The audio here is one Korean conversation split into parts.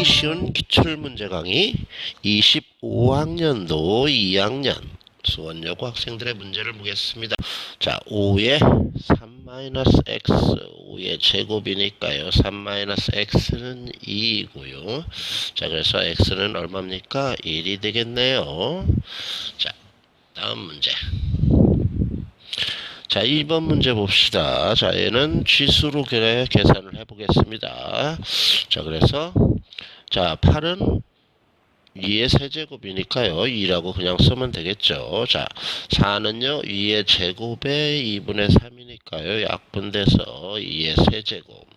풀기 쉬운 기출문제 강의 25학년도 2학년 수원여고 학생들의 문제를 보겠습니다. 자, 5의 3-x, 5의 제곱이니까요. 3-x는 2이고요. 자, 그래서 x는 얼마입니까? 1이 되겠네요. 자, 다음 문제. 자, 2번 문제 봅시다. 자, 얘는 지수로 계산을 해보겠습니다. 자, 그래서 자, 8은 2의 세제곱이니까요. 2라고 그냥 쓰면 되겠죠. 자, 4는요. 2의 제곱에 2분의 3이니까요. 약분돼서 2의 세제곱.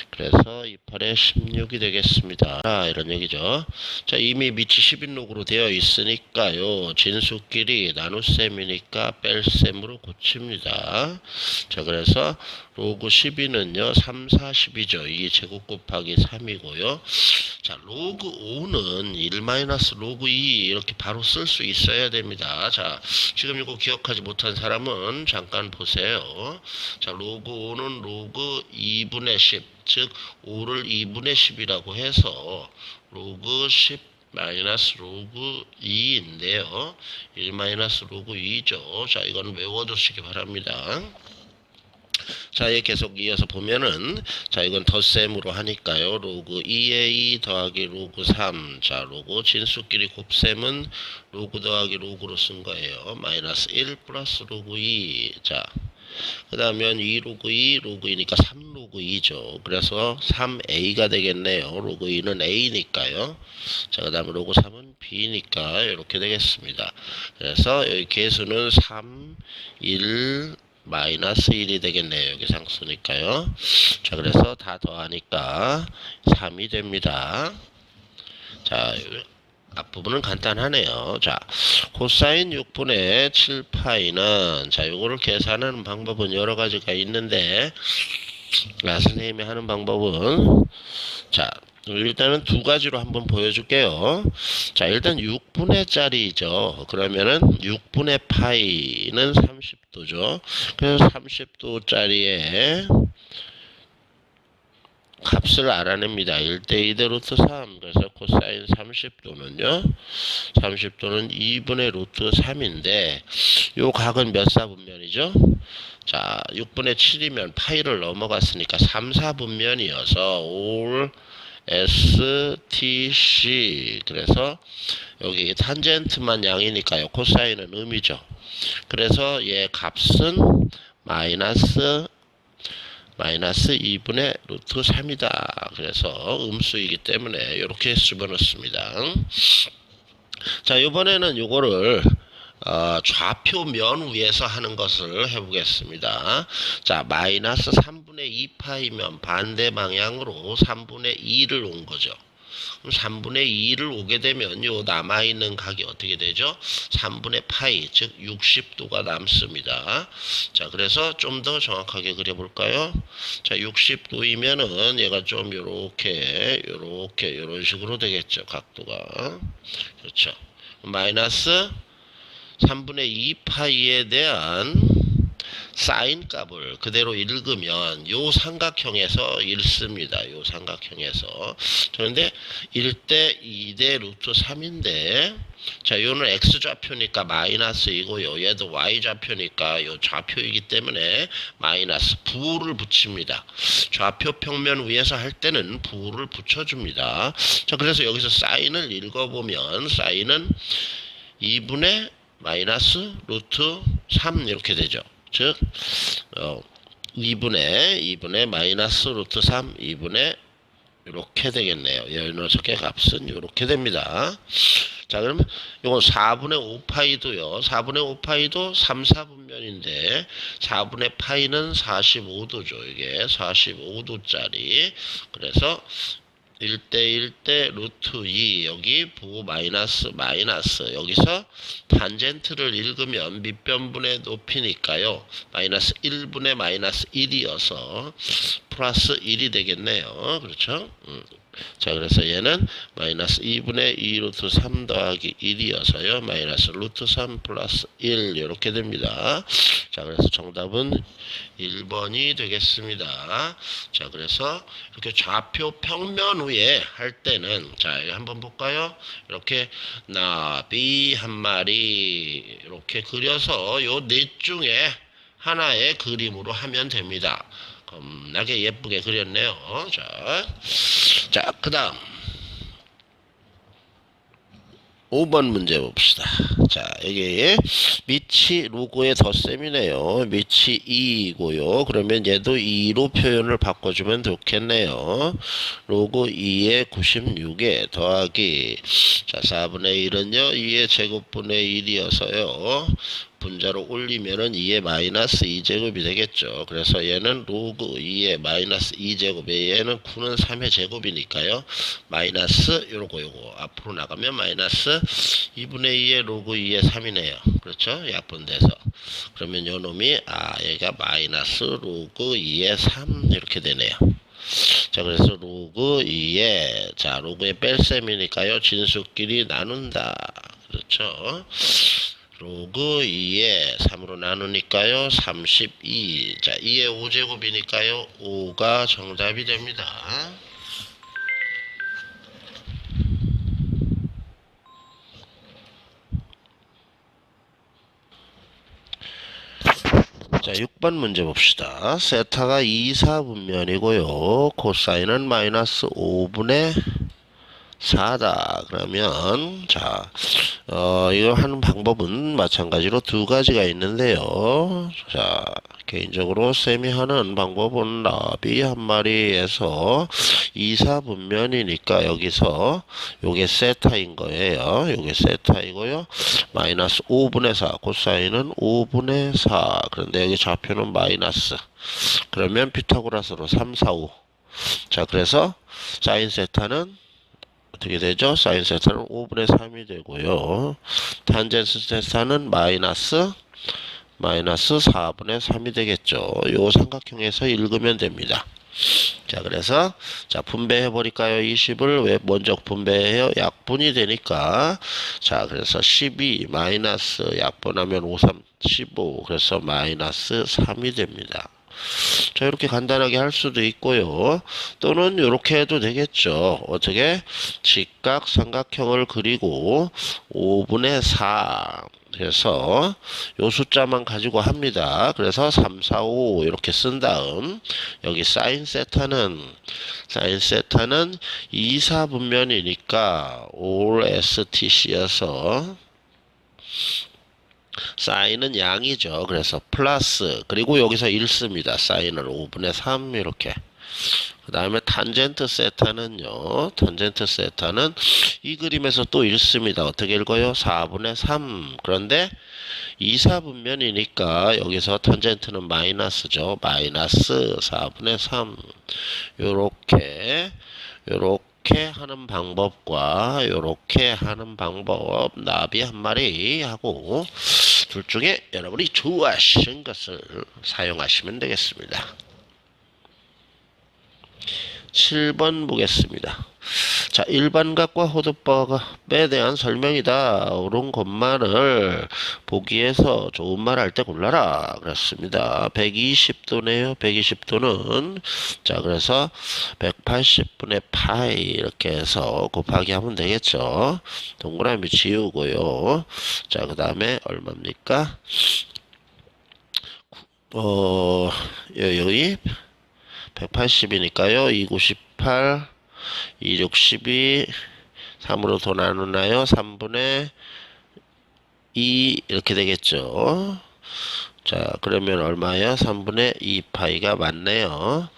그래서 28에 16이 되겠습니다. 이런 얘기죠. 자, 이미 밑이 11록으로 되어 있으니까요. 진수끼리 나눗셈이니까 뺄셈으로 고칩니다. 자, 그래서 로그 12는요. 3, 4, 10이죠. 이 제곱 곱하기 3이고요. 자, 로그 5는 1-로그 2 이렇게 바로 쓸 수 있어야 됩니다. 자, 지금 이거 기억하지 못한 사람은 잠깐 보세요. 자, 로그 5는 로그 2분의 10, 즉 5를 2분의 10이라고 해서 로그 10 마이너스 로그 2인데요. 1 마이너스 로그 2죠. 자, 이건 외워두시기 바랍니다. 자, 얘 계속 이어서 보면은, 자, 이건 덧셈으로 하니까요. 로그 2에 2 더하기 로그 3. 자, 로그 진수끼리 곱셈은 로그 더하기 로그로 쓴 거예요. 마이너스 1 플러스 로그 2. 자, 그 다음에 2 로그 2, 로그 2니까 3 로그 2죠. 그래서 3a가 되겠네요. 로그 2는 a니까요. 자, 그 다음에 로그 3은 b니까 이렇게 되겠습니다. 그래서 여기 개수는 3, 1, 마이너스 1이 되겠네요. 여기 상수니까요. 자, 그래서 다 더하니까 3이 됩니다. 자, 앞부분은 간단하네요. 자, 코사인 6분의 7파이는, 자, 요거를 계산하는 방법은 여러 가지가 있는데, 선생님이 하는 방법은, 자, 일단은 두 가지로 한번 보여줄게요. 자, 일단 6분의 짜리죠. 그러면은 6분의 파이는 30도죠. 그래서 30도짜리에 값을 알아냅니다. 1대2대 루트 3. 그래서 코사인 30도는요. 30도는 2분의 루트 3인데 요 각은 몇 사분면이죠? 자, 6분의 7이면 파이를 넘어갔으니까 3, 4분면이어서 올 STC. 그래서 여기 탄젠트만 양이니까요. 코사인은 음이죠. 그래서 얘 값은 마이너스 2분의 루트 3이다. 그래서 음수이기 때문에 이렇게 집어넣습니다. 자, 이번에는 요거를 좌표면 위에서 하는 것을 해보겠습니다. 자, 마이너스 3분의 2파이면 반대 방향으로 3분의 2를 온 거죠. 그럼 3분의 2를 오게 되면 요 남아있는 각이 어떻게 되죠? 3분의 파이, 즉 60도가 남습니다. 자, 그래서 좀 더 정확하게 그려볼까요? 자, 60도이면은 얘가 좀 요렇게 요런 식으로 되겠죠. 각도가. 그렇죠. 마이너스 3분의 2파이에 대한 사인 값을 그대로 읽으면 요 삼각형에서 읽습니다. 요 삼각형에서. 그런데 1대 2대 루트 3인데, 자, 요는 x좌표니까 마이너스이고요. 얘도 y좌표니까 요 좌표이기 때문에 마이너스 부호를 붙입니다. 좌표 평면 위에서 할 때는 부호를 붙여줍니다. 자, 그래서 여기서 사인을 읽어보면 사인은 2분의 마이너스 루트 3 이렇게 되죠. 즉 2분의 마이너스 루트 3 2분의 이렇게 되겠네요. 이 녀석의 값은 이렇게 됩니다. 자, 그러면 이건 4분의 5파이도요. 4분의 5파이도 3, 4분면인데 4분의 파이는 45도죠. 이게 45도짜리. 그래서 1대1대 루트 2 여기 부호 마이너스 여기서 탄젠트를 읽으면 밑변분의 높이니까요. 마이너스 1분의 마이너스 1이어서 플러스 1이 되겠네요. 그렇죠? 자, 그래서 얘는 마이너스 2분의 2 루트 3 더하기 1이어서요. 마이너스 루트 3 플러스 1 이렇게 됩니다. 자, 그래서 정답은 1번이 되겠습니다. 자, 그래서 이렇게 좌표 평면 위에 할 때는 자, 이거 한번 볼까요? 이렇게 나비 한 마리 이렇게 그려서 요 넷 중에 하나의 그림으로 하면 됩니다. 겁나게 예쁘게 그렸네요. 자, 그 다음 5번 문제 봅시다. 자, 여기 밑이 로고의 덧셈이네요. 밑이 2이고요. 그러면 얘도 2로 표현을 바꿔주면 좋겠네요. 로고 2의 96에 더하기 자 4분의 1은요 2의 제곱분의 1이어서요. 분자로 올리면은 2의 마이너스 2제곱이 되겠죠. 그래서 얘는 로그 2의 마이너스 2제곱에 얘는 9는 3의 제곱이니까요. 마이너스 요거 앞으로 나가면 마이너스 2분의 2의 로그 2의 3이네요. 그렇죠? 약분돼서. 그러면 요 놈이 얘가 마이너스 로그 2의 3 이렇게 되네요. 자, 그래서 로그 2에 자 로그의 뺄셈이니까요. 진수끼리 나눈다. 그렇죠? 로그 2에 3으로 나누니까요. 32. 자, 2의 5제곱이니까요. 5가 정답이 됩니다. 자, 6번 문제 봅시다. 세타가 2, 4분면이고요. 코사인은 마이너스 5분의 4다. 그러면 자, 이거 하는 방법은 마찬가지로 두 가지가 있는데요. 자, 개인적으로 쌤이 하는 방법은 나비 한 마리에서 2, 4분면이니까 여기서 요게 세타인 거예요. 요게 세타이고요. 마이너스 5분의 4 코사인은 5분의 4 그런데 여기 좌표는 마이너스 그러면 피타고라스로 3, 4, 5 자, 그래서 사인 세타는 어떻게 되죠? 사인 세타는 5분의 3이 되고요. 탄젠스 세타는 마이너스 4분의 3이 되겠죠. 요 삼각형에서 읽으면 됩니다. 자, 그래서 자 분배해 버릴까요? 20을 왜 먼저 분배해요? 약분이 되니까 자, 그래서 12 마이너스 약분하면 5, 3, 15 그래서 마이너스 3이 됩니다. 자, 이렇게 간단하게 할 수도 있고요. 또는 이렇게 해도 되겠죠. 어떻게? 직각 삼각형을 그리고 5분의 4 그래서 요 숫자만 가지고 합니다. 그래서 3, 4, 5 이렇게 쓴 다음 여기 사인 세타는 2, 4분면이니까 올 STC여서 사인은 양이죠. 그래서 플러스 그리고 여기서 1 씁니다. 사인을 5분의 3 이렇게. 그 다음에 탄젠트 세타는요. 탄젠트 세타는 이 그림에서 또 1 씁니다. 어떻게 읽어요? 4분의 3. 그런데 2, 4분면이니까 여기서 탄젠트는 마이너스죠. 마이너스 4분의 3. 요렇게 하는 방법과 요렇게 하는 방법 나비 한 마리 하고 둘 중에 여러분이 좋아하시는 것을 사용하시면 되겠습니다. 7번 보겠습니다. 자, 일반각과 호두법에 대한 설명이다. 옳은 것만을 보기 위해서 좋은 말 할 때 골라라. 그렇습니다. 120도네요. 120도는 자, 그래서 180분의 파이 이렇게 해서 곱하기 하면 되겠죠. 동그라미 지우고요. 자, 그 다음에 얼마입니까? 여기 180이니까요. 298 262 3으로 더 나누나요? 3분의 2 이렇게 되겠죠. 자, 그러면 얼마예요? 3분의 2 파이가 맞네요.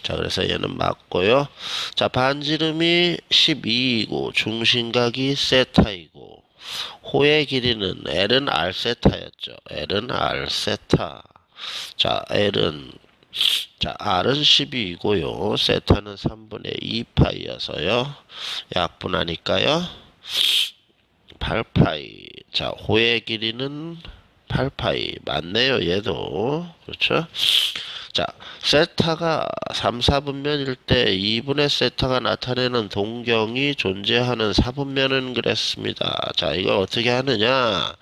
자, 그래서 얘는 맞고요. 자, 반지름이 12이고 중심각이 세타이고 호의 길이는 L은 R 세타였죠. L은 R 세타. 자, R은 12이고요. 세타는 3분의 2파이여서요. 약분하니까요. 8파이. 자, 호의 길이는 8파이. 맞네요, 얘도. 그렇죠? 자, 세타가 3, 4분면일 때 2분의 세타가 나타내는 동경이 존재하는 4분면은 그랬습니다. 자, 이걸 어떻게 하느냐?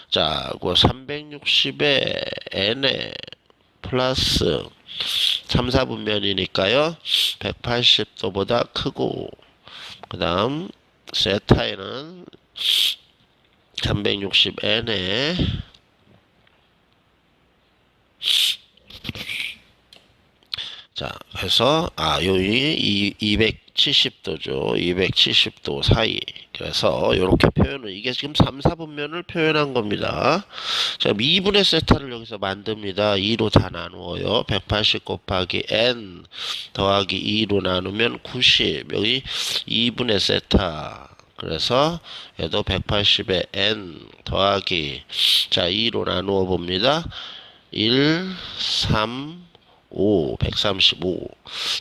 자, 그 360에 n에 플러스 3, 4분면이니까요. 180도보다 크고, 그 다음 세타에는 360n에 자, 그래서 요이 270도죠. 270도 사이. 그래서 이렇게 표현을 이게 지금 3, 4분면을 표현한 겁니다. 자, 2분의 세타를 여기서 만듭니다. 2로 다 나누어요. 180 곱하기 n 더하기 2로 나누면 90. 여기 2분의 세타. 그래서 얘도 180에 n 더하기 자 2로 나누어 봅니다. 1, 3, 5, 135.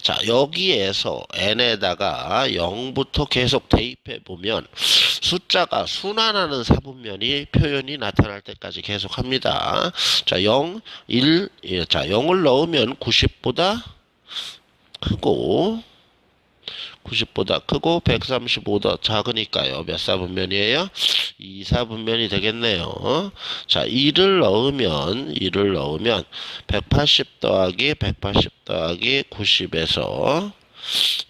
자, 여기에서 n에다가 0부터 계속 대입해 보면 숫자가 순환하는 사분면이 표현이 나타날 때까지 계속 합니다. 자, 0, 1, 자, 0을 넣으면 90보다 크고 90보다 크고 135더 작으니까요. 몇 사분면이에요? 2 사분면이 되겠네요. 자, 2를 넣으면 180 더하기 180 더하기 90에서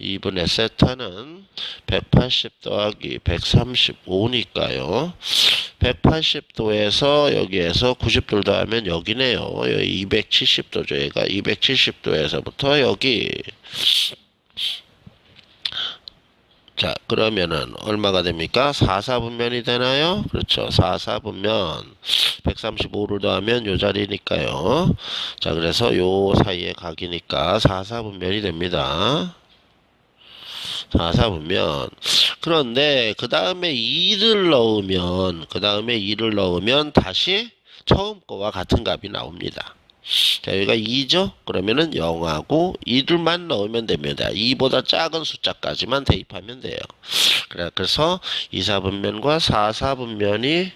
2분의 세타는 180 더하기 135니까요. 180도에서 여기에서 90도를 더하면 여기네요. 여기 270도죠. 얘가 270도에서부터 여기 자, 그러면은 얼마가 됩니까? 4, 4분면이 되나요? 그렇죠. 4, 4분면 135를 더하면 요 자리니까요. 자, 그래서 요 사이에 각이니까 4, 4분면이 됩니다. 4, 4분면. 그런데 그 다음에 2를 넣으면 다시 처음 거와 같은 값이 나옵니다. 자, 여기가 2죠? 그러면은 0하고 2들만 넣으면 됩니다. 2보다 작은 숫자까지만 대입하면 돼요. 그래서 2, 4분면과 4, 4분면이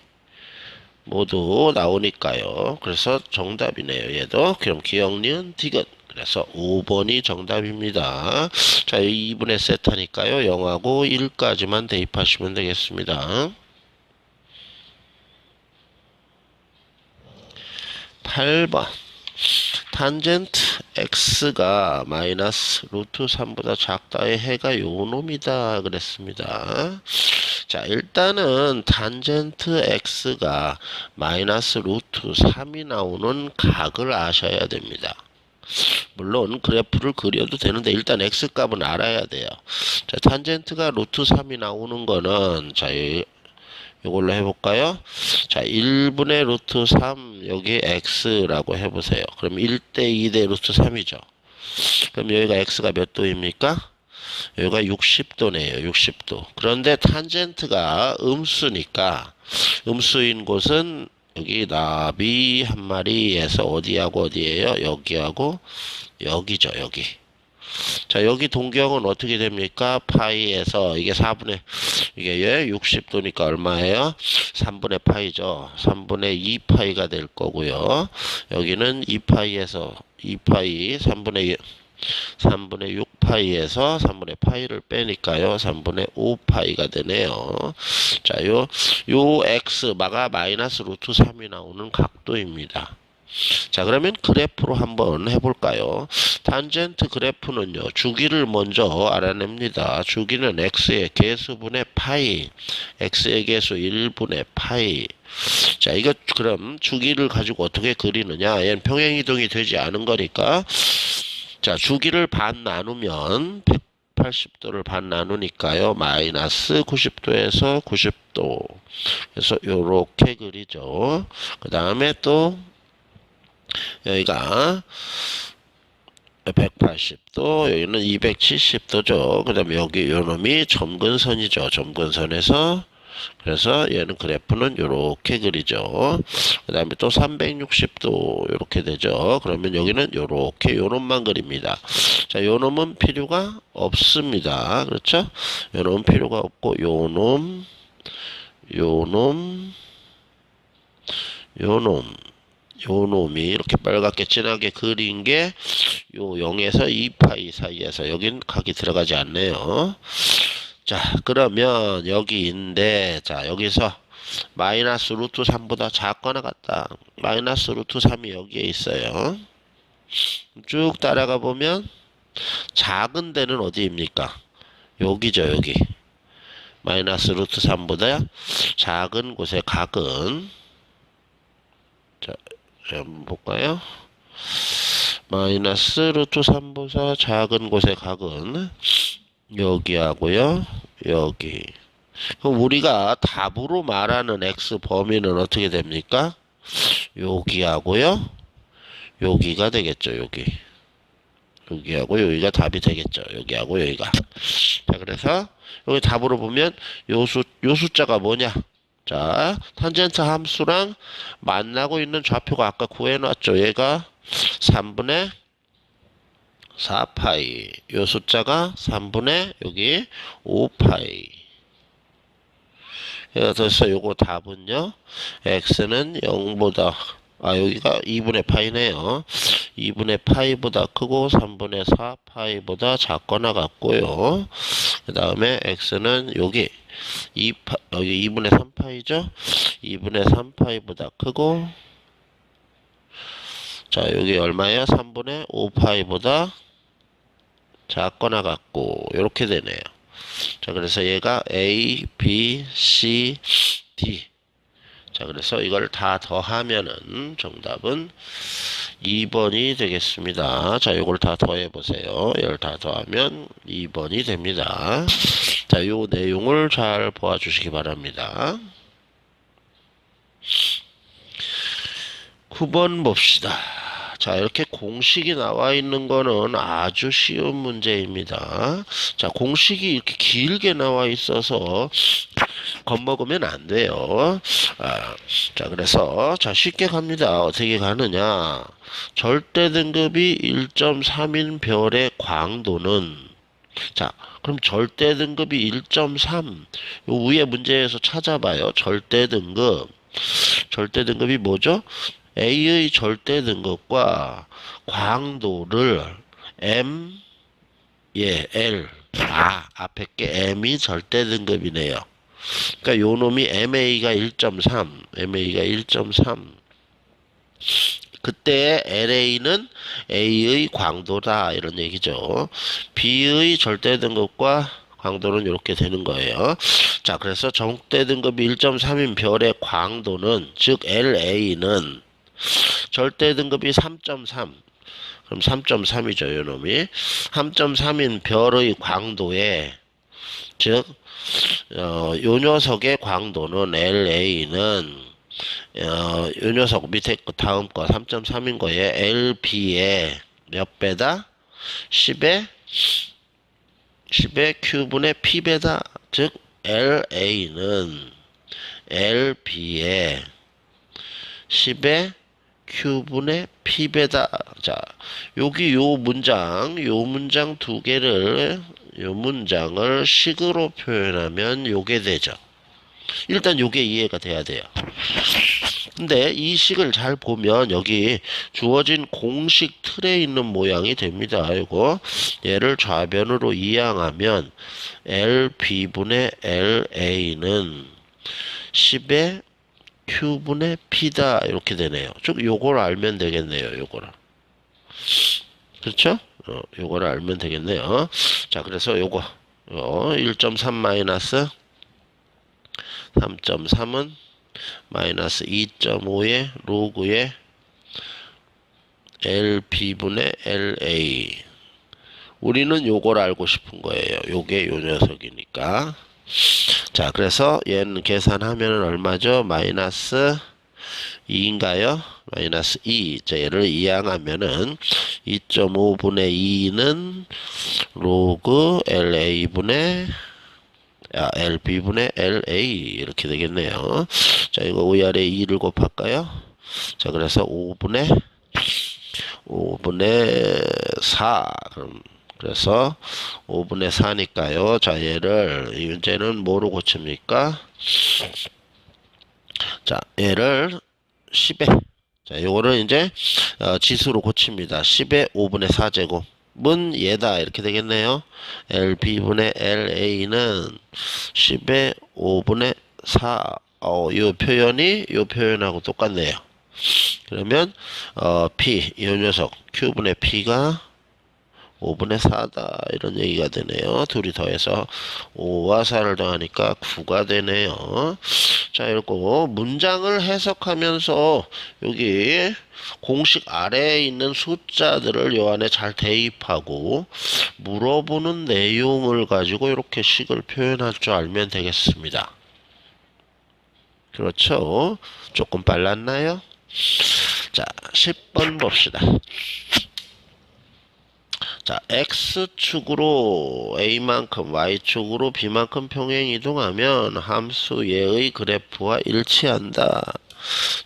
모두 나오니까요. 그래서 정답이네요. 얘도. 그럼 기억, 니은, 디귿. 그래서 5번이 정답입니다. 자, 2분의 세타니까요. 0하고 1까지만 대입하시면 되겠습니다. 8번. 탄젠트 x가 마이너스 루트 3보다 작다의 해가 요 놈이다 그랬습니다. 자, 일단은 탄젠트 x가 마이너스 루트 3이 나오는 각을 아셔야 됩니다. 물론 그래프를 그려도 되는데 일단 x값은 알아야 돼요. 자, 탄젠트가 루트 3이 나오는 거는 자, 이걸로 해볼까요? 자, 1분의 루트 3 여기 x라고 해보세요. 그럼 1대 2대 루트 3이죠. 그럼 여기가 x가 몇 도입니까? 여기가 60도네요. 60도. 그런데 탄젠트가 음수니까 음수인 곳은 여기 나비 한 마리에서 어디하고 어디예요? 여기하고 여기죠. 여기. 자, 여기 동경은 어떻게 됩니까? 파이에서 이게 4분의 이게 60도니까 얼마예요? 3분의 파이죠. 3분의 2파이가 될 거고요. 여기는 2파이에서 2파이 3분의 6파이에서 3분의 파이를 빼니까요. 3분의 5파이가 되네요. 자, 요 x마가 마이너스 루트 3이 나오는 각도입니다. 자, 그러면 그래프로 한번 해볼까요? 탄젠트 그래프는요, 주기를 먼저 알아냅니다. 주기는 x의 개수분의 파이, x의 개수 1분의 파이. 자, 이거 그럼 주기를 가지고 어떻게 그리느냐? 얘는 평행이동이 되지 않은 거니까. 자, 주기를 반 나누면 180도를 반 나누니까요. 마이너스 90도에서 90도. 그래서 요렇게 그리죠. 그 다음에 또 여기가 180도, 여기는 270도죠. 그 다음에 여기 요 놈이 점근선이죠. 점근선에서 그래서 얘는 그래프는 요렇게 그리죠. 그 다음에 또 360도 요렇게 되죠. 그러면 여기는 요렇게 요 놈만 그립니다. 자, 요 놈은 필요가 없습니다. 그렇죠? 요 놈은 필요가 없고 요 놈, 요 놈, 요 놈 요 놈이 이렇게 빨갛게 진하게 그린 게 요 0에서 2파이 사이에서 여긴 각이 들어가지 않네요. 자, 그러면 여기 있는데, 자, 여기서 마이너스 루트 3보다 작거나 같다. 마이너스 루트 3이 여기에 있어요. 쭉 따라가 보면 작은 데는 어디입니까? 여기죠, 여기. 마이너스 루트 3보다 작은 곳의 각은, 자, 한번 볼까요? 마이너스 루트 3보다 작은 곳의 각은 여기하고요, 여기. 그럼 우리가 답으로 말하는 x 범위는 어떻게 됩니까? 여기하고요, 여기가 되겠죠, 여기. 여기하고 여기가 답이 되겠죠. 여기하고 여기가. 자, 그래서 여기 답으로 보면 요 숫자가 뭐냐? 자, 탄젠트 함수랑 만나고 있는 좌표가 아까 구해놨죠. 얘가 3분의 4파이. 요 숫자가 3분의 여기 5파이. 그래서 요거 답은요. x는 0보다 여기가 2분의 파이네요. 2분의 파이보다 크고 3분의 4 파이보다 작거나 같고요. 그 다음에 x는 여기 여기 2분의 3 파이죠. 2분의 3 파이보다 크고, 자, 여기 얼마예요? 3분의 5 파이보다 작거나 같고, 이렇게 되네요. 자, 그래서 얘가 A, B, C, D. 자, 그래서 이걸 다 더하면은 정답은 2번이 되겠습니다. 자, 이걸 다 더해보세요. 이걸 다 더하면 2번이 됩니다. 자, 이 내용을 잘 보아주시기 바랍니다. 9번 봅시다. 자, 이렇게 공식이 나와 있는 거는 아주 쉬운 문제입니다. 자, 공식이 이렇게 길게 나와 있어서 겁먹으면 안 돼요. 자, 그래서 자, 쉽게 갑니다. 어떻게 가느냐? 절대 등급이 1.3인 별의 광도는, 자, 그럼 절대 등급이 1.3. 요 위에 문제에서 찾아봐요. 절대 등급. 절대 등급이 뭐죠? A의 절대 등급과 광도를 M, L. 앞에 게 M이 절대 등급이네요. 그러니까 요 놈이 MA가 1.3. 그때 LA는 A의 광도다, 이런 얘기죠. B의 절대 등급과 광도는 이렇게 되는 거예요. 자, 그래서 절대 등급이 1.3인 별의 광도는, 즉 LA는 절대 등급이 3.3. 그럼 3.3이죠, 요 놈이. 3.3인 별의 광도에, 즉 요 녀석의 광도는 LA는 요 녀석 밑에 거 다음 거 3.3인 거에 LB의 몇 배다? 10의 Q분의 P배다. 즉 LA는 LB의 10의 Q분의 P배다. 자, 여기 요 문장 두 개를, 요 문장을 식으로 표현하면 요게 되죠. 일단 요게 이해가 돼야 돼요. 근데 이 식을 잘 보면 여기 주어진 공식 틀에 있는 모양이 됩니다. 요거 얘를 좌변으로 이항하면 LB분의 LA는 10의 Q분의 P다, 이렇게 되네요. 즉 요걸 알면 되겠네요. 요거를. 그렇죠? 요거를 알면 되겠네요. 자, 그래서 요거 1.3 마이너스 3.3은 마이너스 2.5의 로그의 LB분의 LA. 우리는 요걸 알고 싶은 거예요. 요게 요 녀석이니까. 자, 그래서 얘는 계산하면 얼마죠? 마이너스 2인가요? 마이너스 2. 자, 얘를 이항하면은 2.5분의 2는 로그 LA분의 LB분의 LA, 이렇게 되겠네요. 자, 이거 위아래 2를 곱할까요? 자, 그래서 5분의 4. 그래서 5분의 4니까요. 자, 얘를, 이제는 뭐로 고칩니까? 자, 얘를 10에 자, 요거는 이제 지수로 고칩니다. 10의 5분의 4제곱은 얘다 이렇게 되겠네요. LB분의 LA는 10의 5분의 4. 요 표현이 요 표현하고 똑같네요. 그러면 P 이 녀석 Q분의 P가 5분의 4다 이런 얘기가 되네요. 둘이 더해서 5와 4를 더하니까 9가 되네요. 자, 이렇게 문장을 해석하면서 여기 공식 아래에 있는 숫자들을 요 안에 잘 대입하고 물어보는 내용을 가지고 이렇게 식을 표현할 줄 알면 되겠습니다. 그렇죠? 조금 빨랐나요? 자, 10번 봅시다. 자, X축으로 A만큼, Y축으로 B만큼 평행 이동하면 함수 얘의 그래프와 일치한다.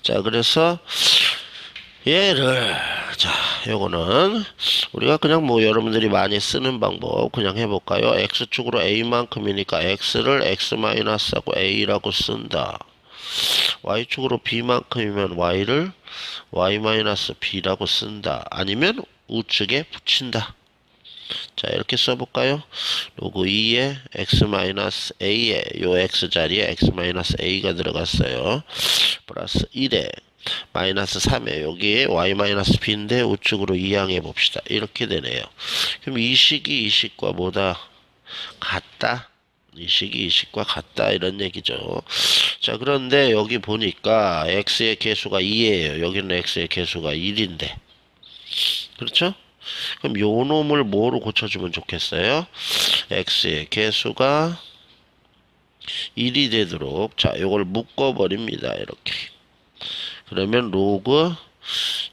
자, 그래서 얘를, 자, 요거는 우리가 그냥 뭐 여러분들이 많이 쓰는 방법 그냥 해볼까요? X축으로 A만큼이니까 X를 X-하고 A라고 쓴다. Y축으로 B만큼이면 Y를 Y-B라고 쓴다. 아니면 우측에 붙인다. 자, 이렇게 써볼까요? 로그 2에 x-a에 요 x 자리에 x-a가 들어갔어요. 플러스 1에 마이너스 3에 여기에 y-b인데 우측으로 이항해 봅시다. 이렇게 되네요. 그럼 이 식이 이 식과 뭐다? 같다? 이 식이 이 식과 같다 이런 얘기죠. 자, 그런데 여기 보니까 x의 개수가 2예요. 여기는 x의 개수가 1인데. 그렇죠? 그럼 요 놈을 뭐로 고쳐주면 좋겠어요? x의 개수가 1이 되도록 자 요걸 묶어버립니다. 이렇게 그러면 로그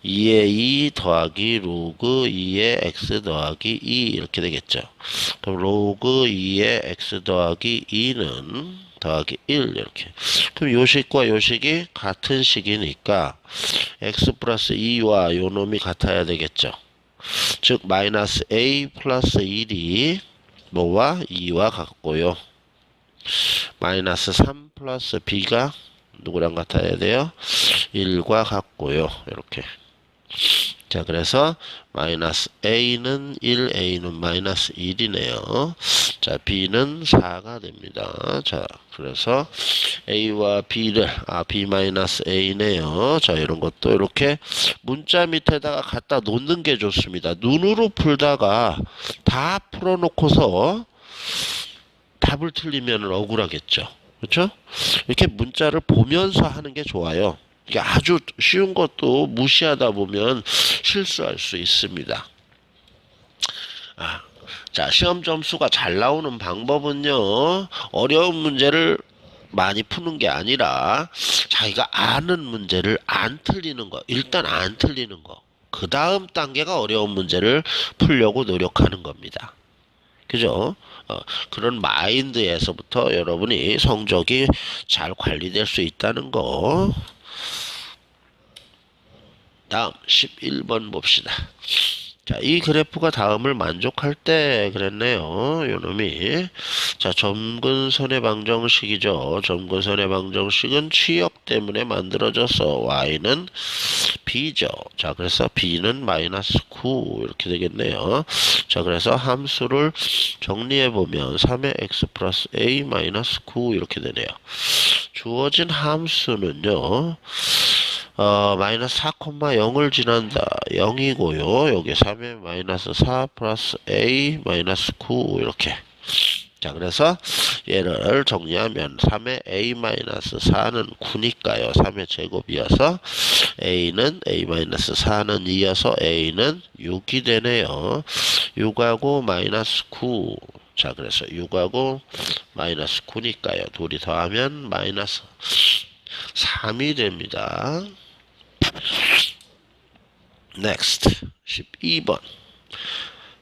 2의 2 더하기 로그 2의 x 더하기 2 이렇게 되겠죠. 그럼 로그 2의 x 더하기 2는 더하기 1 이렇게. 그럼 요 식과 요 식이 같은 식이니까 x 플러스 2와 요 놈이 같아야 되겠죠. 즉 마이너스 a 플러스 1이 뭐와 2와 같고요. 마이너스 3 플러스 b가 누구랑 같아야 돼요? 1과 같고요. 이렇게. 자, 그래서 마이너스 a는 1, a는 마이너스 1이네요. 자, b는 4가 됩니다. 자, 그래서 a와 b를 b 마이너스 a네요. 자, 이런 것도 이렇게 문자 밑에다가 갖다 놓는 게 좋습니다. 눈으로 풀다가 다 풀어놓고서 답을 틀리면 억울하겠죠. 그렇죠? 이렇게 문자를 보면서 하는 게 좋아요. 이게 아주 쉬운 것도 무시하다 보면 실수할 수 있습니다. 자, 시험 점수가 잘 나오는 방법은요, 어려운 문제를 많이 푸는 게 아니라 자기가 아는 문제를 안 틀리는 거, 일단 안 틀리는 거, 그 다음 단계가 어려운 문제를 풀려고 노력하는 겁니다. 그죠? 그런 마인드에서부터 여러분이 성적이 잘 관리될 수 있다는 거. 다음 11번 봅시다. 자, 이 그래프가 다음을 만족할 때 그랬네요. 요놈이. 자, 점근선의 방정식이죠. 점근선의 방정식은 취역 때문에 만들어져서 y는 b죠. 자, 그래서 b는 마이너스 9 이렇게 되겠네요. 자, 그래서 함수를 정리해 보면 3의 x 플러스 a 마이너스 9 이렇게 되네요. 주어진 함수는요. 마이너스 4,0을 지난다. 0이고요. 여기 3의 마이너스 4 플러스 a 마이너스 9 이렇게. 자, 그래서 얘를 정리하면 3의 a 마이너스 4는 9니까요. 3의 제곱이어서 a는 a 마이너스 4는 2여서 a는 6이 되네요. 6하고 마이너스 9. 자, 그래서 6하고 마이너스 9니까요. 둘이 더하면 마이너스 3이 됩니다. next 12번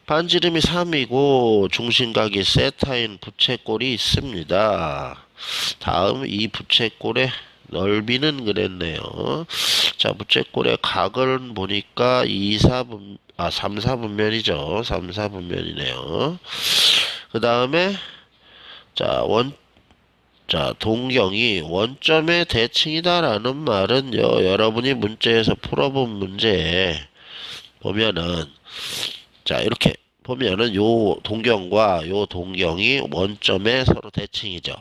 반지름이 3이고 중심각이 세타인 부채꼴이 있습니다. 다음 이 부채꼴의 넓이는 그랬네요. 자, 부채꼴의 각을 보니까 3, 4분면이죠. 3, 4분면이네요. 그 다음에 자, 자, 동경이 원점의 대칭이다라는 말은요, 여러분이 문제에서 풀어본 문제에 보면은, 자, 이렇게 보면은 요 동경과 요 동경이 원점에 서로 대칭이죠.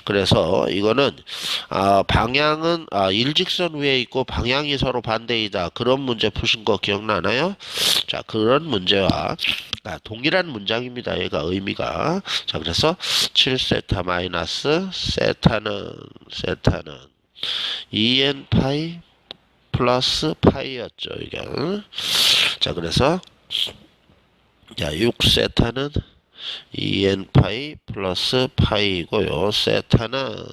그래서 이거는 방향은 일직선 위에 있고 방향이 서로 반대이다. 그런 문제 푸신 거 기억나나요? 자, 그런 문제와 동일한 문장입니다. 얘가 의미가. 자, 그래서 7세타 마이너스 세타는 2n 파이 플러스 파이였죠. 이게. 자, 그래서 자, 6세타는 2n 파이 플러스 파이고요. 세타는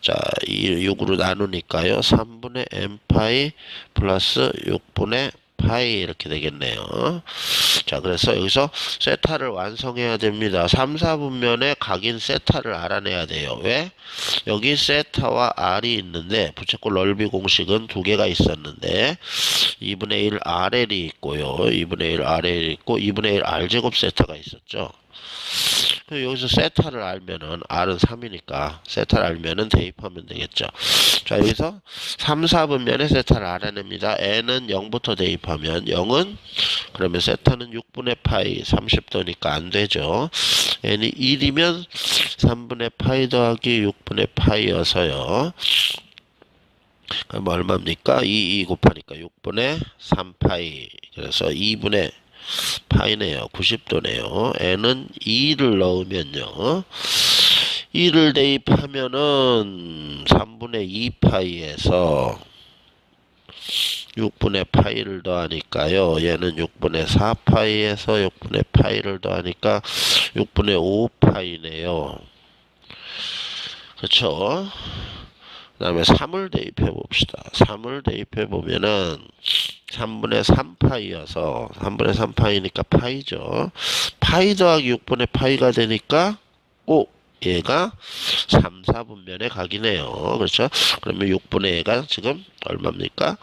자, 6으로 나누니까요. 3분의 n 파이 플러스 6분의 파이 이렇게 되겠네요. 자, 그래서 여기서 세타를 완성해야 됩니다. 3, 4분면에 각인 세타를 알아내야 돼요. 왜? 여기 세타와 r이 있는데 부채꼴 넓이 공식은 두 개가 있었는데 2분의 1 RL이 있고요. 2분의 1 RL이 있고 2분의 1 R제곱 세타가 있었죠. 여기서 세타를 알면은 R은 3이니까 세타를 알면은 대입하면 되겠죠. 자, 여기서 3, 4분면에 세타를 알아냅니다. n은 0부터 대입하면 0은 그러면 세타는 6분의 파이 30도니까 안 되죠. n이 1이면 3분의 파이 더하기 6분의 파이여서요. 그럼 얼마입니까? 2 곱하니까 6분의 3파이. 그래서 2분의 파이네요. 90도네요. n은 2를 넣으면요. 2를 대입하면은 3분의 2파이에서 6분의 파이를 더하니까요. 얘는 6분의 4파이에서 6분의 파이를 더하니까 6분의 5파이네요. 그렇죠? 그 다음에 3을 대입해 봅시다. 3을 대입해 보면은 3분의 3파이여서 3분의 3파이니까 파이죠. 파이 더하기 6분의 파이가 되니까 얘가 3, 4분면에 각이네요. 그렇죠? 그러면 6분의 얘가 지금 얼마입니까?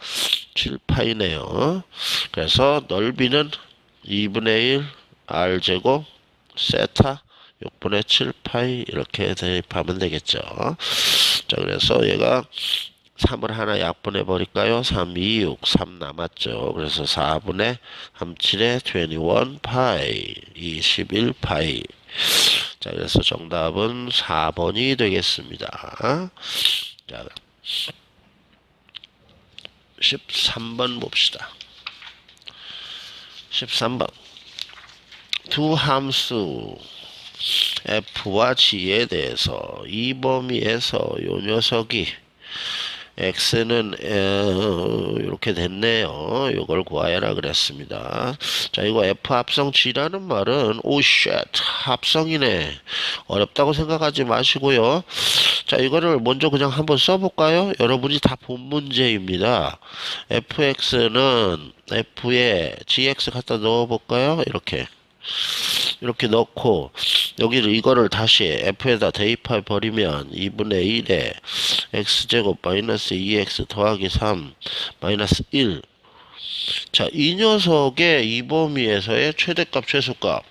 7파이네요. 그래서 넓이는 2분의 1 R제곱 세타 6분의 7파이 이렇게 대입하면 되겠죠. 자, 그래서 얘가 3을 하나 약분해 버릴까요? 3, 2, 6, 3 남았죠. 그래서 4분의 37에 21파이, 21파이. 자, 그래서 정답은 4번이 되겠습니다. 자, 13번 봅시다. 13번. 두 함수 f와 g에 대해서 이 범위에서 요 녀석이 x는 이렇게 됐네요. 이걸 구하여라 그랬습니다. 자, 이거 f 합성 g라는 말은 오쉣 합성이네. 어렵다고 생각하지 마시고요. 자, 이거를 먼저 그냥 한번 써볼까요? 여러분이 다 본 문제입니다. fx는 f에 gx 갖다 넣어볼까요? 이렇게 넣고 여기를 이거를 다시 f에다 대입해 버리면 2분의 1에 x제곱 마이너스 2x 더하기 3 마이너스 1. 자, 이 녀석의 이 범위에서의 최대값 최소값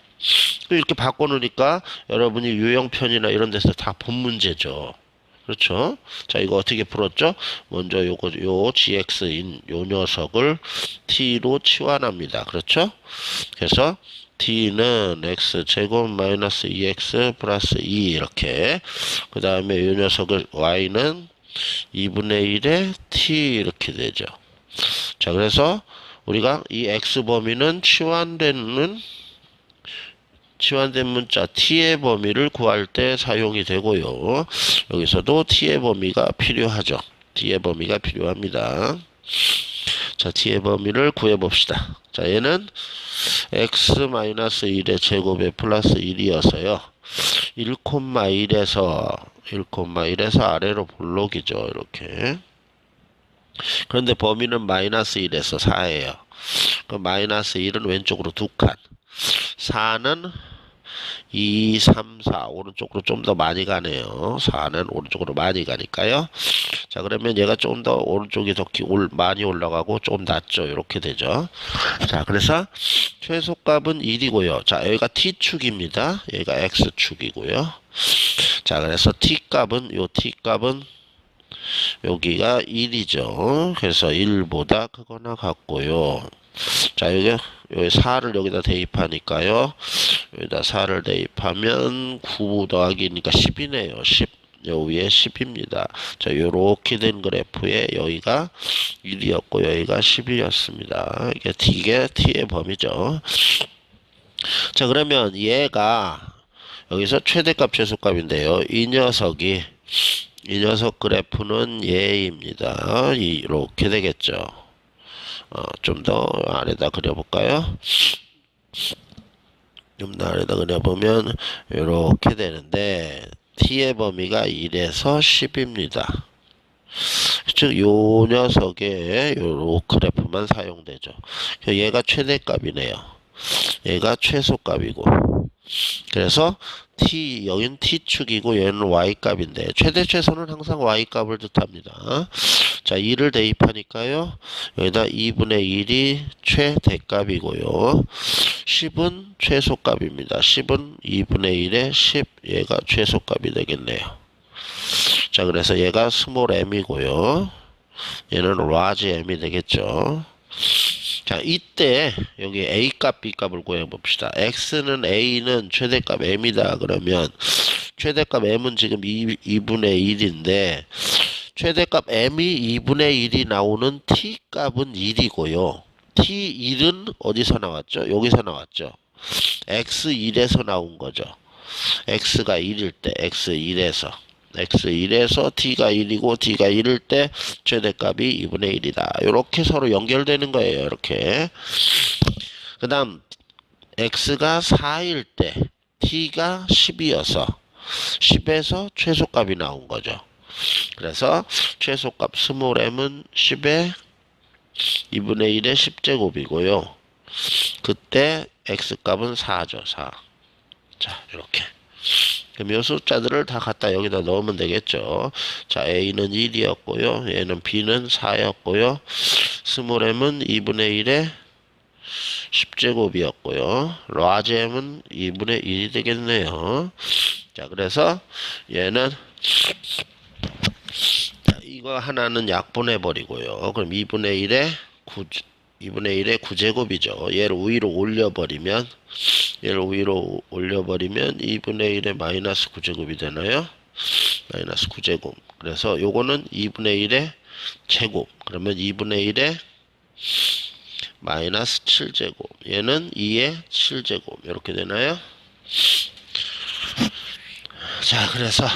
이렇게 바꿔놓으니까 여러분이 유형편이나 이런 데서 다 본 문제죠. 그렇죠? 자, 이거 어떻게 풀었죠? 먼저 요 gx인 요 녀석을 t로 치환합니다. 그렇죠? 그래서 t는 x제곱 마이너스 2x 플러스 2 이렇게 그 다음에 이 녀석을 y는 2분의 1에 t 이렇게 되죠. 자, 그래서 우리가 이 x범위는 치환된 문자 t의 범위를 구할 때 사용이 되고요. 여기서도 t의 범위가 필요하죠. t의 범위가 필요합니다. 자, t의 범위를 구해봅시다. 자, 얘는 x-1의 제곱에 플러스 1이어서요. 1,1에서 아래로 볼록이죠. 이렇게. 그런데 범위는 마이너스 1에서 4예요. 그럼 마이너스 1은 왼쪽으로 2칸. 4는 2, 3, 4 오른쪽으로 좀 더 많이 가네요. 4는 오른쪽으로 많이 가니까요. 자, 그러면 얘가 좀 더 오른쪽이 더 많이 올라가고 좀 낮죠. 이렇게 되죠. 자, 그래서 최소값은 1이고요. 자, 여기가 t축입니다. 여기가 x축이고요. 자, 자, 그래서 요 t값은 여기가 1이죠. 그래서 1보다 크거나 같고요. 자, 여기 4를 여기다 대입하니까요. 여기다 4를 대입하면 9 더하기니까 10이네요. 10. 요 위에 10입니다. 자, 요렇게 된 그래프에 여기가 1이었고 여기가 10이었습니다. 이게 t의 범위죠. 자, 그러면 얘가 여기서 최대값 최소값인데요. 이 녀석 그래프는 얘입니다. 이렇게 되겠죠. 좀 더 아래다 그려볼까요? 좀 더 아래다 그려보면 이렇게 되는데 t의 범위가 1에서 10입니다. 즉, 요 녀석의 요 그래프만 사용되죠. 얘가 최대값이네요. 얘가 최소값이고. 그래서 여긴 t축이고 얘는 y값인데 최대 최소는 항상 y값을 뜻합니다. 자, 2를 대입하니까요. 여기다 2분의 1이 최대값이고요. 10은 최소값입니다. 10은 2분의 1에 10, 얘가 최소값이 되겠네요. 자, 그래서 얘가 스몰 m이고요. 얘는 라지 m이 되겠죠. 자, 이때 여기 a값 b값을 구해봅시다. x는 a는 최대값 m이다 그러면 최대값 m은 지금 2분의 1인데 최대값 m이 2분의 1이 나오는 t값은 1이고요. t1은 어디서 나왔죠? 여기서 나왔죠. x1에서 나온 거죠. x가 1일 때 x1에서 t가 1이고 t가 1일 때 최대값이 2분의 1이다. 이렇게 서로 연결되는 거예요. 이렇게. 그 다음 x가 4일 때 t가 10이어서 10에서 최소값이 나온 거죠. 그래서 최소값 스몰 m은 10에 2분의 1의 10제곱이고요. 그때 x값은 4죠. 4. 자, 이렇게. 그럼 이 숫자들을 다 갖다 여기다 넣으면 되겠죠. 자, a는 1이었고요. 얘는 b는 4였고요. 스몰 m은 2분의 1의 10제곱이었고요. 라지 m은 2분의 1이 되겠네요. 자, 그래서 얘는 이거 하나는 약분해버리고요. 그럼 2분의 1의 9제곱이죠. 얘를 위로 올려버리면 2분의 1의 마이너스 9제곱이 되나요? 마이너스 9제곱. 그래서 요거는 2분의 1의 제곱. 그러면 2분의 1의 마이너스 7제곱. 얘는 2의 7제곱. 이렇게 되나요? 자, 그래서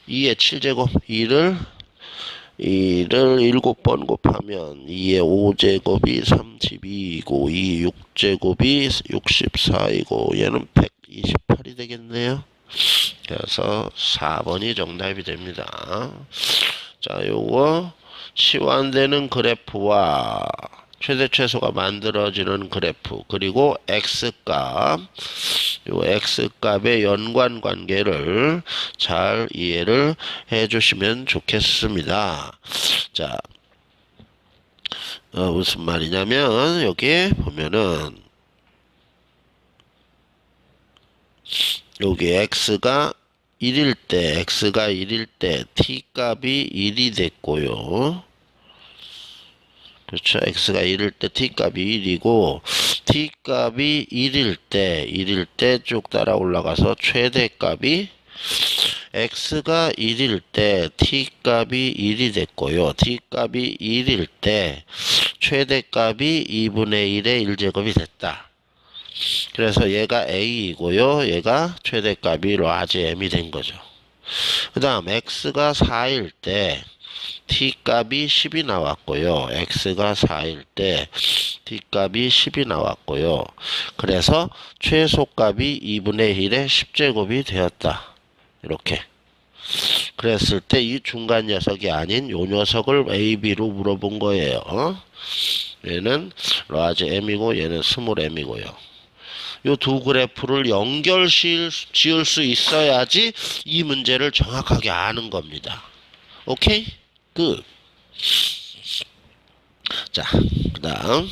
2의 7제곱. 2를 7번 곱하면 2의 5제곱이 32이고 2 6제곱이 64이고 얘는 128이 되겠네요. 그래서 4번이 정답이 됩니다. 자, 요거 치환되는 그래프와 최대 최소가 만들어지는 그래프 그리고 x값 요 x값의 연관 관계를 잘 이해를 해 주시면 좋겠습니다. 자, 무슨 말이냐면 여기 보면은 여기 x가 1일 때 t값이 1이 됐고요. 그렇죠. x가 1일 때 t값이 1이고 t값이 1일 때 쭉 따라 올라가서 최대값이 x가 1일 때 t값이 1이 됐고요. t값이 1일 때 최대값이 2분의 1의 1제곱이 됐다. 그래서 얘가 a이고요. 얘가 최대값이 라지 m이 된 거죠. 그 다음 x가 4일 때 t값이 10이 나왔고요. x가 4일 때 t값이 10이 나왔고요. 그래서 최소값이 2분의 1의 10제곱이 되었다. 이렇게. 그랬을 때 이 중간 녀석이 아닌 요 녀석을 a, b로 물어본 거예요. 얘는 라지 m이고 얘는 스몰 m이고요. 요 두 그래프를 연결 지을 수 있어야지 이 문제를 정확하게 아는 겁니다. 오케이? 끝. 자, 그 다음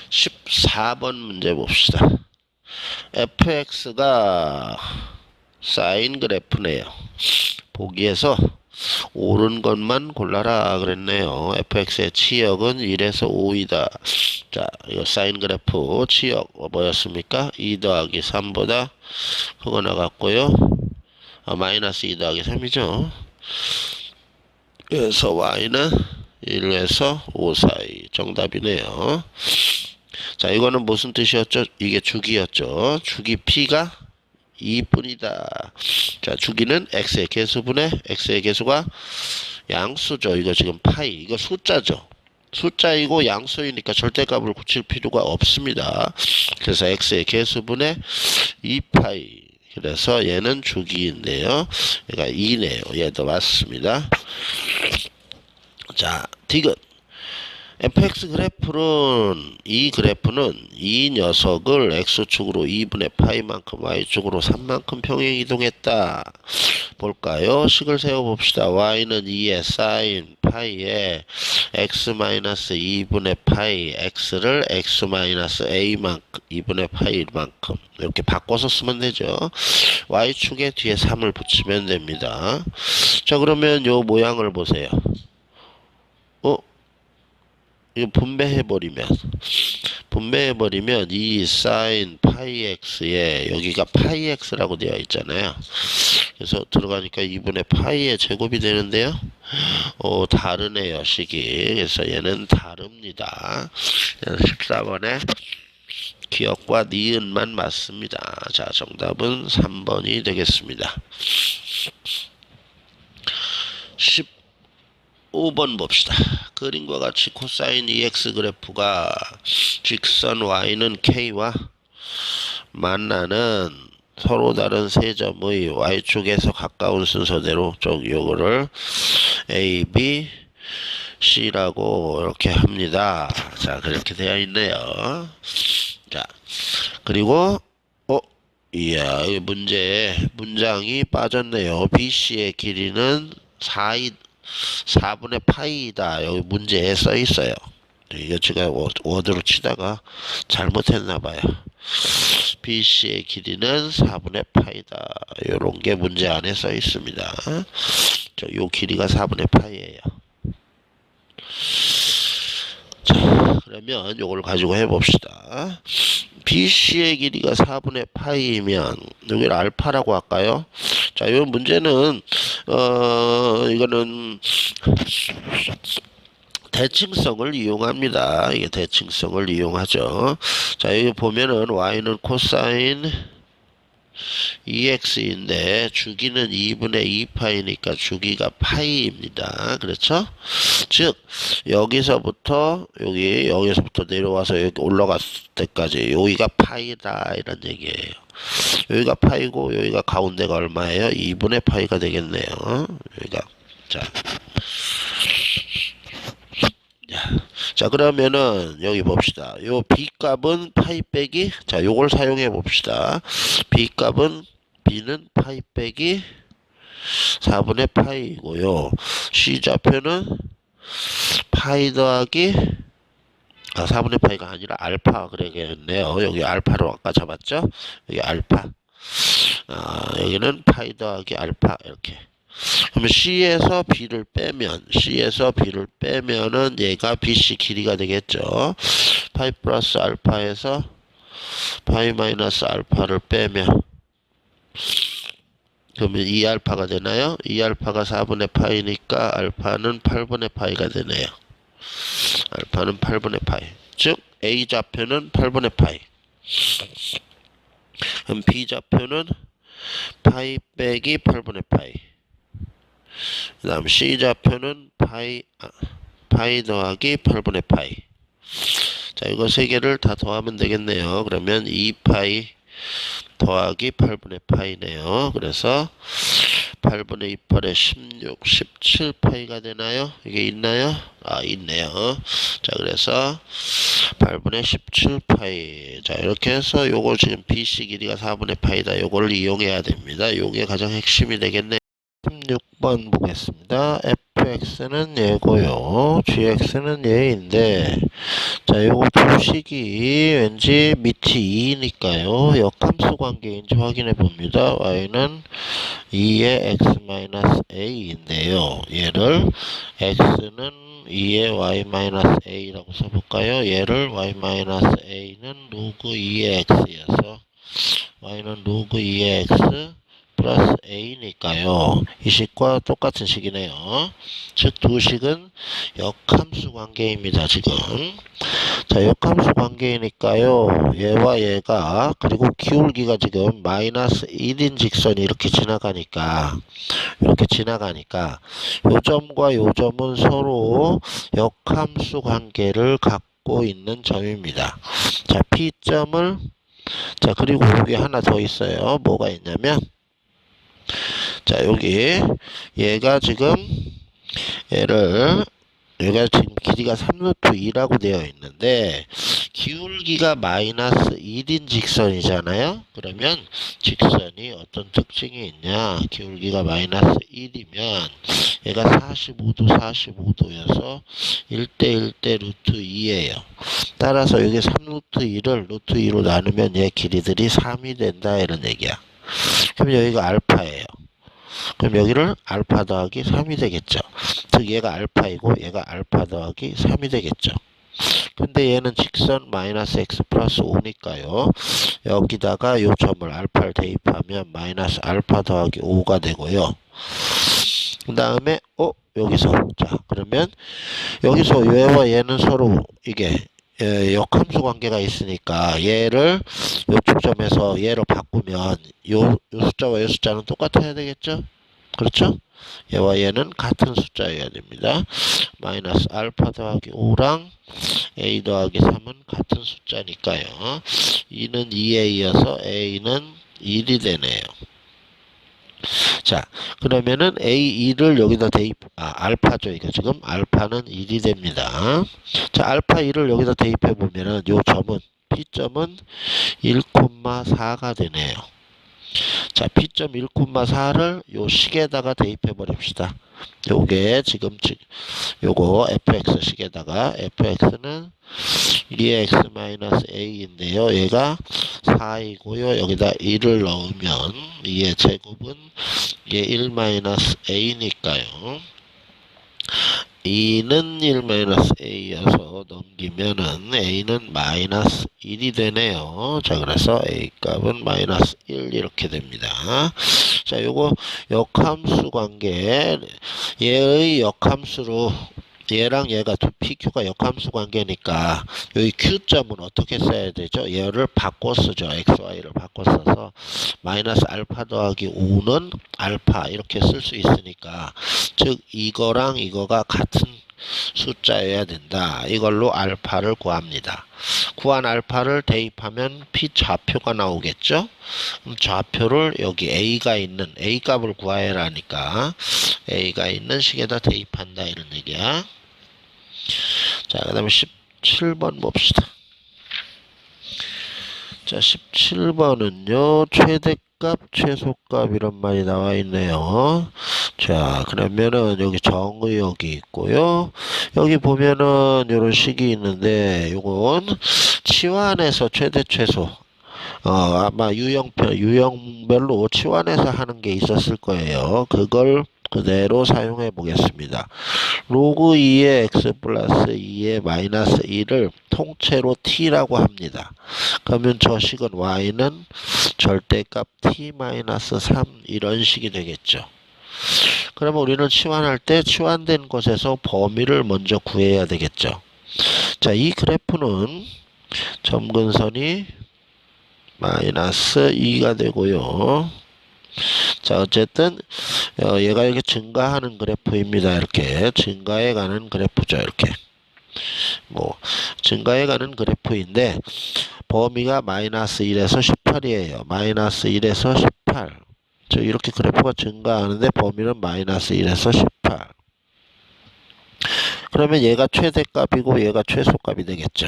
14번 문제 봅시다. fx가 사인 그래프네요. 보기에서 옳은 것만 골라라 그랬네요. fx의 치역은 1에서 5이다. 자, 이거 사인 그래프 치역 뭐였습니까? 2 더하기 3보다 크거 나갔고요. 마이너스 2 더하기 3이죠. 그래서 y는 1에서 5 사이 정답이네요. 자, 이거는 무슨 뜻이었죠? 이게 주기였죠. 주기 p가 2뿐이다. 자, 주기는 x의 개수분의 x의 개수가 양수죠. 이거 지금 파이. 이거 숫자죠. 숫자이고 양수이니까 절대값을 붙일 필요가 없습니다. 그래서 x의 개수분의 2파이. 그래서 얘는 주기인데요. 얘가 2네요. 얘도 맞습니다. 자, 디귿. fx 그래프는 이 그래프는 이 녀석을 x축으로 2분의 파이만큼 y축으로 3만큼 평행 이동했다. 볼까요? 식을 세워봅시다. y는 2의 사인 파이에 x-2분의 파이 x를 x-a만큼 2분의 파이만큼 이렇게 바꿔서 쓰면 되죠. y축에 뒤에 3을 붙이면 됩니다. 자, 그러면 요 모양을 보세요. 이거 분배해버리면 이 사인 파이 x에 여기가 파이 x라고 되어 있잖아요. 그래서 들어가니까 2분의 파이의 제곱이 되는데요. 다르네요, 식이. 그래서 얘는 다릅니다. 14번에 기억과 니은만 맞습니다. 자, 정답은 3번이 되겠습니다. 15번 봅시다. 그림과 같이 코사인 EX 그래프가 직선 Y는 K와 만나는 서로 다른 세 점의 Y축에서 가까운 순서대로 쪽 요거를 A, B, C라고 이렇게 합니다. 자, 그렇게 되어 있네요. 자, 그리고 이야, 이 문장이 빠졌네요. BC의 길이는 4분의 파이다. 여기 문제에 써 있어요. 이거 제가 워드로 치다가 잘못했나봐요. BC의 길이는 4분의 파이다. 요런 게 문제 안에 써 있습니다. 요 길이가 4분의 파이예요. 자, 그러면 요걸 가지고 해봅시다. BC의 길이가 4분의 파이면 여기를 알파라고 할까요? 자, 이 문제는 이거는 대칭성을 이용합니다. 이게 대칭성을 이용하죠. 자, 여기 보면은 y는 코사인 EX인데 주기는 2분의 2파이니까 주기가 파이입니다. 그렇죠? 즉 여기서부터 여기서부터 내려와서 여기 올라갔을 때까지 여기가 파이다 이런 얘기예요. 여기가 파이고 여기가 가운데가 얼마예요? 2분의 파이가 되겠네요. 여기가 자, 그러면은 여기 봅시다. 요 B 값은 파이 빼기, 자, 요걸 사용해 봅시다. B 값은 B는 파이 빼기 4분의 파이고요. C 좌표는 파이 더하기 4분의 파이가 아니라 알파 그래야겠네요. 여기 알파로 아까 잡았죠? 여기 알파. 여기는 파이 더하기 알파 이렇게. 그러면 C에서 B를 빼면은 얘가 BC 길이가 되겠죠. 파이 플러스 알파에서 파이 마이너스 알파를 빼면 그러면 2알파가 되나요? 2알파가 4분의 파이니까 알파는 8분의 파이가 되네요. 알파는 8분의 파이. 즉 A 좌표는 8분의 파이. 그럼 B 좌표는 파이 빼기 8분의 파이. 그 다음 C 좌표는 파이 더하기 8분의 파이. 자, 이거 세 개를 다 더하면 되겠네요. 그러면 2파이 더하기 8분의 파이네요. 그래서 8분의 2팔에 16, 17파이가 되나요? 이게 있나요? 있네요. 자, 그래서 8분의 17파이. 자, 이렇게 해서 요거 지금 BC 길이가 4분의 파이다. 요걸 이용해야 됩니다. 요게 가장 핵심이 되겠네요. 16번 보겠습니다. F fx는 얘고요. gx는 얘인데, 자, 요거 두 식이 왠지 밑이 2니까요. 역함수 관계인지 확인해 봅니다. y는 2의 x-a인데요. 얘를 x는 2의 y-a라고 써볼까요? 얘를 y-a는 로그 2의 x여서 y는 로그 2의 x 플러스 a니까요. 이 식과 똑같은 식이네요. 즉 두 식은 역함수 관계입니다. 지금 자, 역함수 관계이니까요. 얘와 얘가 그리고 기울기가 지금 마이너스 1인 직선이 이렇게 지나가니까 요 점과 요 점은 서로 역함수 관계를 갖고 있는 점입니다. 자, P점을 자, 그리고 여기 하나 더 있어요. 뭐가 있냐면 자, 여기 얘가 지금 얘가 지금 길이가 3루트 2라고 되어 있는데 기울기가 마이너스 1인 직선이잖아요. 그러면 직선이 어떤 특징이 있냐? 기울기가 마이너스 1이면 얘가 45도여서 1대1대 루트 2예요. 따라서 여기 3루트 2를 루트 2로 나누면 얘 길이들이 3이 된다 이런 얘기야. 그럼 여기가 알파예요. 그럼 여기를 알파 더하기 3이 되겠죠. 즉 얘가 알파이고 얘가 알파 더하기 3이 되겠죠. 근데 얘는 직선 마이너스 x 플러스 5니까요. 여기다가 요 점을 알파를 대입하면 마이너스 알파 더하기 5가 되고요. 그 다음에 여기서 자 그러면 여기서 얘와 얘는 서로 이게 역함수 관계가 있으니까 얘를 요쪽 점에서 얘를 바꾸면 요 숫자와 요 숫자는 똑같아야 되겠죠? 그렇죠? 얘와 얘는 같은 숫자여야 됩니다. 마이너스 알파 더하기 5랑 a 더하기 3은 같은 숫자니까요. 2는 2에 이어서 a는 1이 되네요. 자, 그러면은 A2를 여기다 알파죠. 이거 지금 알파는 1이 됩니다. 자, 알파 1을 여기다 대입해 보면은 요 점은, P점은 1,4가 되네요. 자, P점 1,4를 요 식에다가 대입해 버립시다. 요게 지금 요거 fx 식에다가 fx는 2x-a인데요. 얘가 4이고요. 여기다 1을 넣으면 2의 제곱은 이게 1-a니까요. 2는 1-a여서 넘기면은 a는 마이너스 1이 되네요. 자, 그래서 a 값은 마이너스 1 이렇게 됩니다. 자, 요거 역함수 관계, 얘의 역함수로 얘랑 얘가 두 PQ가 역함수 관계니까 여기 Q점은 어떻게 써야 되죠? 얘를 바꿔 쓰죠. XY를 바꿔 써서 마이너스 알파 더하기 5는 알파 이렇게 쓸 수 있으니까 즉 이거랑 이거가 같은 숫자여야 된다. 이걸로 알파를 구합니다. 구한 알파를 대입하면 P 좌표가 나오겠죠? 그럼 좌표를 여기 A가 있는 A 값을 구하여라 하니까 A가 있는 식에다 대입한다 이런 얘기야. 자, 그 다음에 17번 봅시다. 자, 17번은요, 최대값, 최소값 이런 말이 나와 있네요. 자, 그러면은 여기 정의역이 있고요. 여기 보면은 이런 식이 있는데, 요건 치환에서 최대, 최소. 아마 유형별로 치환해서 하는 게 있었을 거예요. 그걸 그대로 사용해 보겠습니다. 로그 2의 x 플러스 2의 마이너스 1을 통째로 t라고 합니다. 그러면 저 식은 y는 절대값 t 마이너스 3 이런 식이 되겠죠. 그러면 우리는 치환할 때 치환된 곳에서 범위를 먼저 구해야 되겠죠. 자, 이 그래프는 점근선이 마이너스 2가 되고요. 자, 어쨌든 얘가 이렇게 증가하는 그래프입니다. 이렇게 증가해 가는 그래프죠. 이렇게 뭐 증가해 가는 그래프인데 범위가 마이너스 1에서 18이에요. 마이너스 1에서 18. 즉 이렇게 그래프가 증가하는데 범위는 마이너스 1에서 18. 그러면 얘가 최대값이고 얘가 최소값이 되겠죠.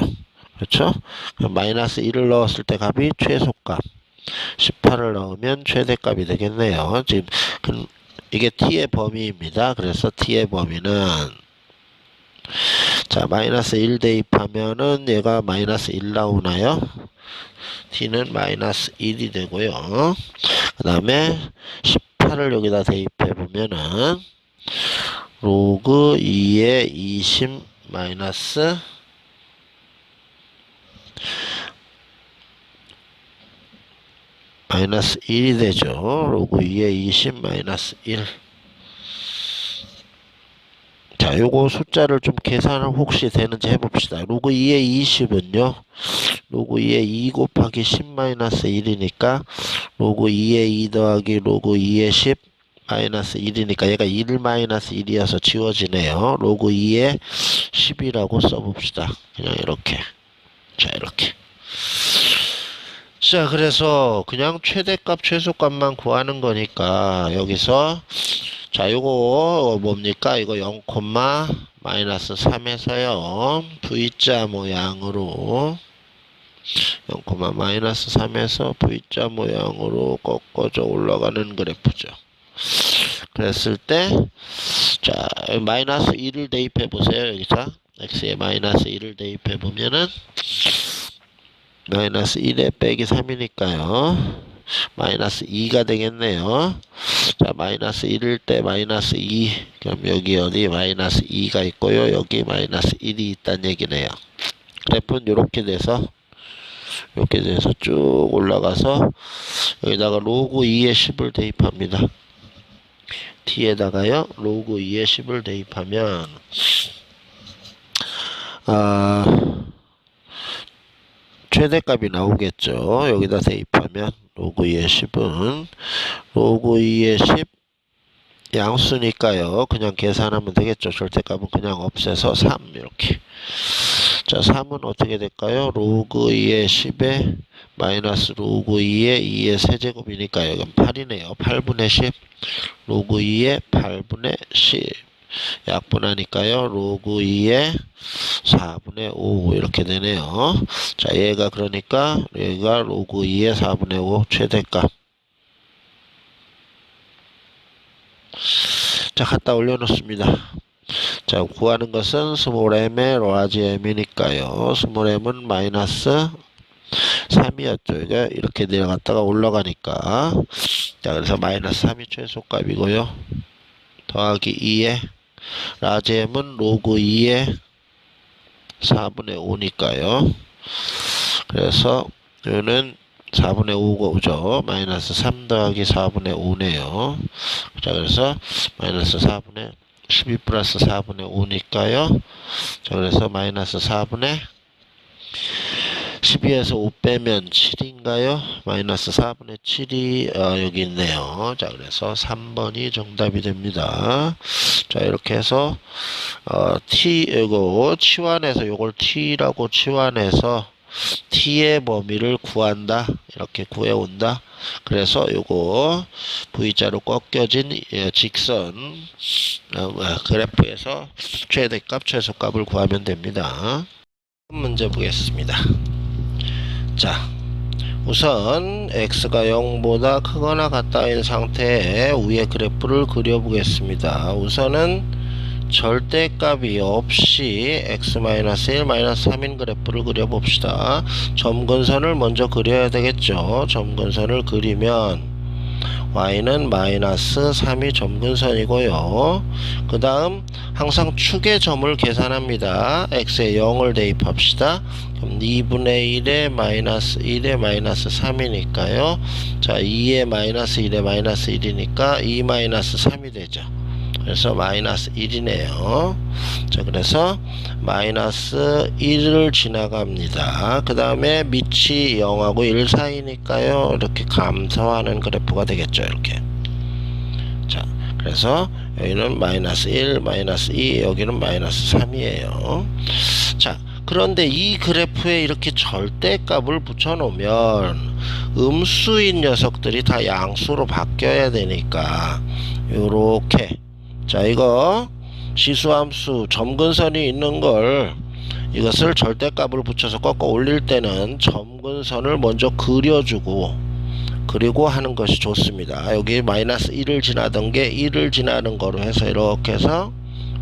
그렇죠? 마이너스 1을 넣었을 때 값이 최소값, 18을 넣으면 최대값이 되겠네요. 지금 이게 t의 범위입니다. 그래서 t의 범위는 자 마이너스 1 대입하면은 얘가 마이너스 1 나오나요? t는 마이너스 1이 되고요. 그 다음에 18을 여기다 대입해 보면은 로그 2의 20 마이너스 마이너스 1이 되죠. 로그 2의 20 마이너스 1. 자, 요거 숫자를 좀 계산을 혹시 되는지 해봅시다. 로그 2의 20은요. 로그 2의 2 곱하기 10 마이너스 1이니까 로그 2의 2 더하기 로그 2의 10 마이너스 1이니까 얘가 1 마이너스 1이어서 지워지네요. 로그 2의 10이라고 써봅시다. 그냥 이렇게. 자, 이렇게. 자, 그래서 그냥 최대값, 최소값만 구하는 거니까 여기서 자, 요거 뭡니까? 이거 0, 마이너스 3에서요. V자 모양으로 0, 마이너스 3에서 V자 모양으로 꺾어져 올라가는 그래프죠. 그랬을 때 자, 마이너스 1을 대입해 보세요. 여기서 x에 마이너스 1을 대입해 보면은 마이너스 1에 빼기 3이니까요. 마이너스 2가 되겠네요. 자, 마이너스 1일 때 마이너스 2. 그럼 여기 어디 마이너스 2가 있고요. 여기 마이너스 1이 있다는 얘기네요. 그래프는 이렇게 돼서 쭉 올라가서 여기다가 로그 2의 10을 대입합니다. t에다가요. 로그 2의 10을 대입하면 최대값이 나오겠죠. 여기다 대입하면 로그 2의 10은 로그 2의 10 양수니까요. 그냥 계산하면 되겠죠. 절대값은 그냥 없애서 3 이렇게. 자, 3은 어떻게 될까요? 로그 2의 10에 마이너스 로그 2의 2의 세제곱이니까 여긴 8이네요. 8분의 10 로그 2의 8분의 10 약분하니까요. 로그 2의 4분의 5 이렇게 되네요. 자, 얘가 그러니까 얘가 로그 2의 4분의 5 최대값. 자, 갖다 올려놓습니다. 자, 구하는 것은 스몰 m의 라지 m이니까요. 스몰 m은 마이너스 3이었죠. 이렇게 내려갔다가 올라가니까. 자, 그래서 마이너스 3이 최소값이고요. 더하기 2에 라지 m은 로그 2의 4분의 5니까요. 그래서 이거는 4분의 5죠. 마이너스 3 더하기 4분의 5네요. 자, 그래서 마이너스 4분의 12 플러스 4분의 5니까요. 자, 그래서 마이너스 4분의 12에서 5 빼면 7인가요? 마이너스 4분의 7이 여기 있네요. 자, 그래서 3번이 정답이 됩니다. 자, 이렇게 해서 이거 치환해서 요걸 t라고 치환해서 t의 범위를 구한다. 이렇게 구해온다. 그래서 요거 V자로 꺾여진 직선 그래프에서 최대값, 최소값을 구하면 됩니다. 문제 보겠습니다. 자, 우선 x가 0보다 크거나 같다인 상태에 위의 그래프를 그려보겠습니다. 우선은 절대값이 없이 x-1, -3인 그래프를 그려봅시다. 점근선을 먼저 그려야 되겠죠. 점근선을 그리면 y는 마이너스 3이 점근선이고요. 그 다음 항상 축의 점을 계산합니다. x에 0을 대입합시다. 그럼 2분의 1에 마이너스 1에 마이너스 3이니까요. 자, 2에 마이너스 1에 마이너스 1이니까 2 마이너스 3이 되죠. 그래서 마이너스 1이네요. 자, 그래서 마이너스 1을 지나갑니다. 그 다음에 밑이 0하고 1 사이니까요. 이렇게 감소하는 그래프가 되겠죠. 이렇게. 자, 그래서 여기는 마이너스 1, 마이너스 2, 여기는 마이너스 3이에요. 자, 그런데 이 그래프에 이렇게 절대값을 붙여놓으면 음수인 녀석들이 다 양수로 바뀌어야 되니까 요렇게, 자, 이거 지수함수 점근선이 있는 걸 이것을 절대값을 붙여서 꺾어 올릴 때는 점근선을 먼저 그려주고 그리고 하는 것이 좋습니다. 여기 마이너스 1을 지나던 게 1을 지나는 거로 해서 이렇게 해서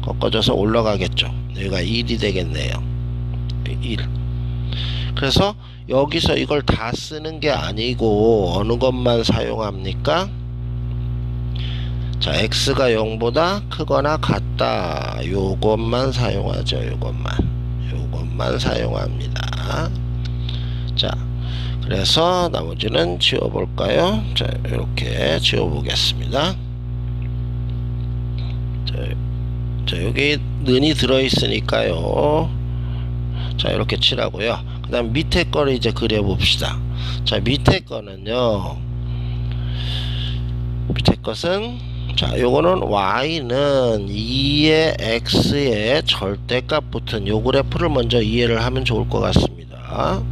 꺾어져서 올라가겠죠. 여기가 1이 되겠네요. 1. 그래서 여기서 이걸 다 쓰는 게 아니고 어느 것만 사용합니까? 자, x가 0보다 크거나 같다. 요것만 사용하죠. 요것만 사용합니다. 자, 그래서 나머지는 지워볼까요? 자, 이렇게 지워보겠습니다. 자, 여기 는이 들어있으니까요. 자, 이렇게 칠하고요. 그 다음 밑에 거를 이제 그려봅시다. 자, 밑에 거는요. 밑에 것은, 자, 요거는 y는 2의 x의 절대값 붙은 요 그래프를 먼저 이해를 하면 좋을 것 같습니다.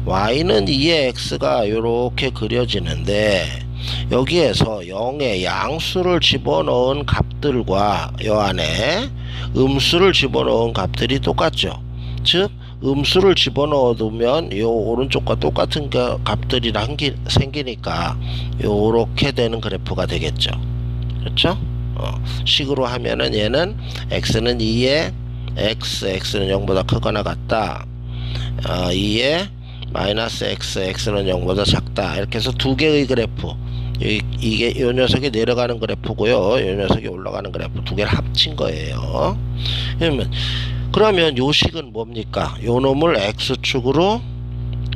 y는 2의 x가 요렇게 그려지는데, 여기에서 0의 양수를 집어넣은 값들과 요 안에 음수를 집어넣은 값들이 똑같죠. 즉 음수를 집어넣어 두면 요 오른쪽과 똑같은 값들이랑 생기니까 요렇게 되는 그래프가 되겠죠. 그렇죠? 식으로 하면은 얘는 x는 2의 x는 0보다 크거나 같다. 2의 마이너스 x는 0보다 작다. 이렇게 해서 두 개의 그래프, 이게 요 녀석이 내려가는 그래프고요, 요 녀석이 올라가는 그래프 두 개를 합친 거예요. 그러면 요 식은 뭡니까? 요 놈을 x축으로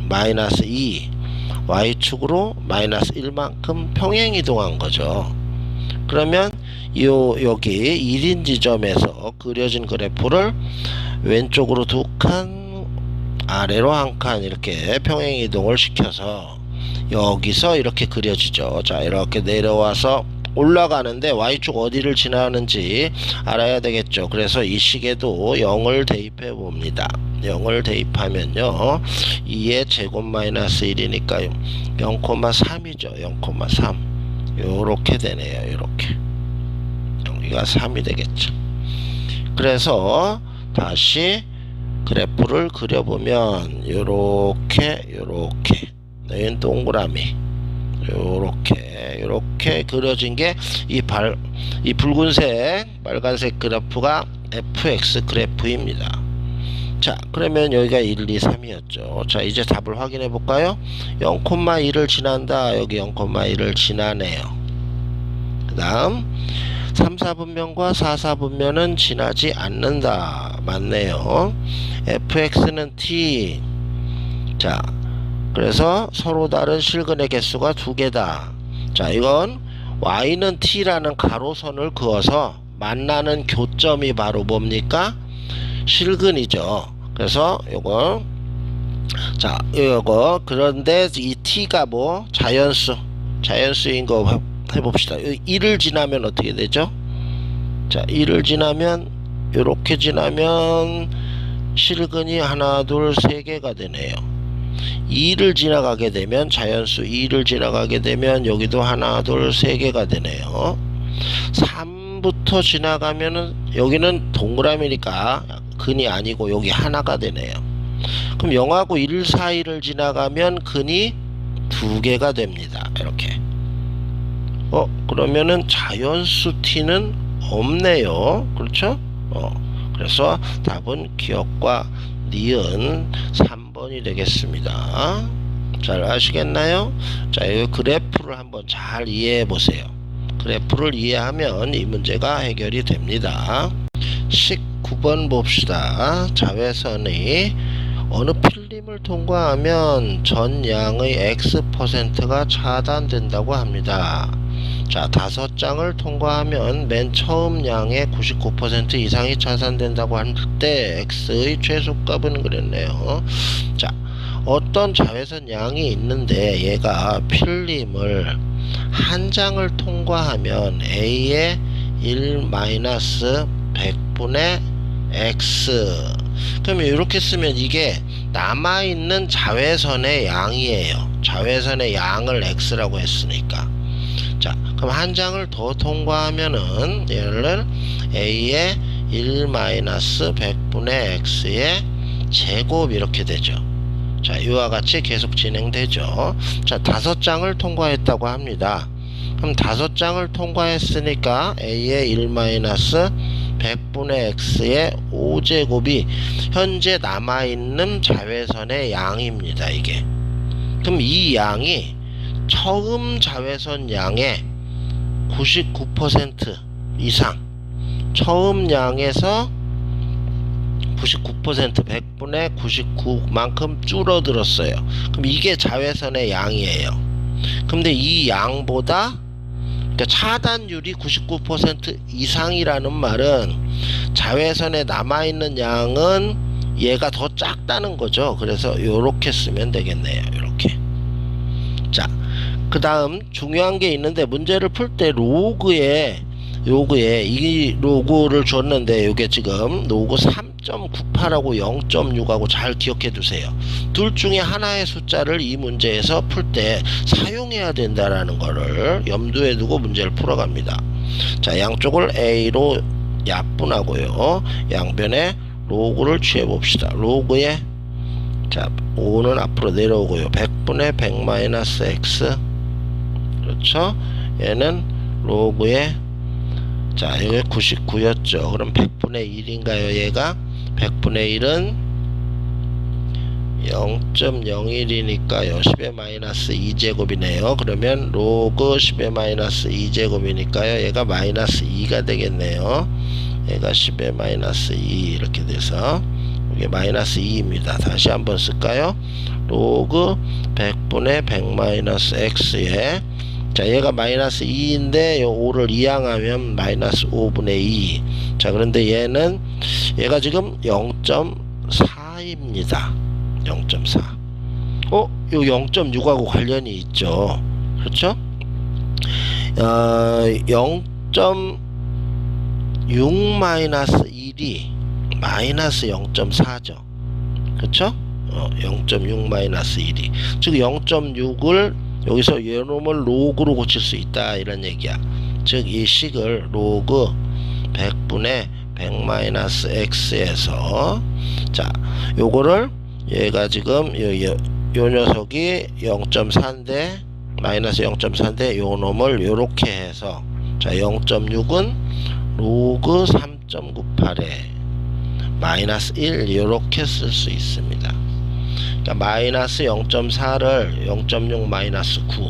마이너스 2, y축으로 마이너스 1만큼 평행 이동한 거죠. 그러면 여기 1인 지점에서 그려진 그래프를 왼쪽으로 두 칸, 아래로 한 칸 이렇게 평행 이동을 시켜서 여기서 이렇게 그려지죠. 자, 이렇게 내려와서 올라가는데 y축 어디를 지나는지 알아야 되겠죠. 그래서 이 식에도 0을 대입해 봅니다. 0을 대입하면요, 2의 제곱 마이너스 1이니까 0,3이죠. 0,3. 요렇게 되네요. 요렇게 여기가 3이 되겠죠. 그래서 다시 그래프를 그려보면 요렇게 여기는 동그라미 요렇게 그려진 게 이 붉은색 빨간색 그래프가 fx 그래프입니다. 자, 그러면 여기가 1, 2, 3이었죠. 자, 이제 답을 확인해 볼까요? 0,1을 지난다. 여기 0,1을 지나네요. 그 다음 3, 4분면과 4, 4분면은 지나지 않는다. 맞네요. fx는 t. 자, 그래서 서로 다른 실근의 개수가 두 개다. 자, 이건 y는 t라는 가로선을 그어서 만나는 교점이 바로 뭡니까? 실근이죠. 그래서 요거, 자, 요거, 그런데 이 t가 뭐 자연수인 거 해봅시다. 1을 지나면 어떻게 되죠? 자, 1을 지나면 요렇게 지나면 실근이 하나, 둘, 세 개가 되네요. 2를 지나가게 되면 자연수 2를 지나가게 되면 여기도 하나, 둘, 세 개가 되네요. 3부터 지나가면은 여기는 동그라미니까 근이 아니고 여기 하나가 되네요. 그럼 0하고 1 사이를 지나가면 근이 두 개가 됩니다. 이렇게. 그러면은 자연수 t는 없네요. 그렇죠? 그래서 답은 기억과 니은 3번이 되겠습니다. 잘 아시겠나요? 자, 이 그래프를 한번 잘 이해해 보세요. 그래프를 이해하면 이 문제가 해결이 됩니다. 19번 봅시다. 자외선이 어느 필름을 통과하면 전 양의 X%가 차단된다고 합니다. 자, 5장을 통과하면 맨 처음 양의 99% 이상이 차단된다고 할 때 X의 최소값은 그랬네요. 자, 어떤 자외선 양이 있는데 얘가 필름을 한 장을 통과하면 A의 1-100분의 X. 그러면 이렇게 쓰면 이게 남아있는 자외선의 양이에요. 자외선의 양을 X라고 했으니까. 자, 그럼 한 장을 더 통과하면은 얘를 A의 1-100분의 X의 제곱 이렇게 되죠. 자, 이와 같이 계속 진행되죠. 자, 5장을 통과했다고 합니다. 그럼 5장을 통과했으니까 a의 1-100분의 x의 5제곱이 현재 남아있는 자외선의 양입니다. 이게. 그럼 이 양이 처음 자외선 양의 99% 이상, 처음 양에서 99% 100분의 99만큼 줄어들었어요. 그럼 이게 자외선의 양이에요. 근데 이 양보다, 그러니까 차단율이 99% 이상이라는 말은 자외선에 남아있는 양은 얘가 더 작다는 거죠. 그래서 요렇게 쓰면 되겠네요. 요렇게. 자, 그 다음 중요한 게 있는데, 문제를 풀 때 로그에 이 로그를 줬는데, 요게 지금 로그 3.98하고 0.6하고 잘 기억해 두세요. 둘 중에 하나의 숫자를 이 문제에서 풀 때 사용해야 된다라는 거를 염두에 두고 문제를 풀어갑니다. 자, 양쪽을 a로 약분하고요, 양변에 로그를 취해 봅시다. 로그에, 자, 5는 앞으로 내려오고요, 100분의 100-x, 그렇죠? 얘는 로그에, 자, 여기 99였죠. 그럼 100분의 1인가요? 얘가 100분의 1은 0.01이니까요 10의 마이너스 2제곱이네요. 그러면 로그 10의 마이너스 2제곱이니까요 얘가 마이너스 2가 되겠네요. 얘가 10의 마이너스 2 이렇게 돼서 이게 마이너스 2입니다. 다시 한번 쓸까요? 로그 100분의 100-x에, 자, 얘가 마이너스 2인데 요 5를 이항하면 마이너스 5분의 2. 자, 그런데 얘가 지금 0.4입니다 0.4. 요 0.6하고 관련이 있죠. 그렇죠? 0.6-1이 마이너스 0.4죠. 그렇죠? 0.6-1이. 즉 0.6을 여기서 얘놈을 로그로 고칠 수 있다, 이런 얘기야. 즉 이 식을 로그 100분의 100-x에서, 자, 요거를 얘가 지금 요 녀석이 0.4인데 마이너스 0.4인데 요 놈을 요렇게 해서, 자, 0.6은 로그 3.98에 마이너스 1 요렇게 쓸 수 있습니다. 그러니까 마이너스 0.4를 0.6 마이너스 9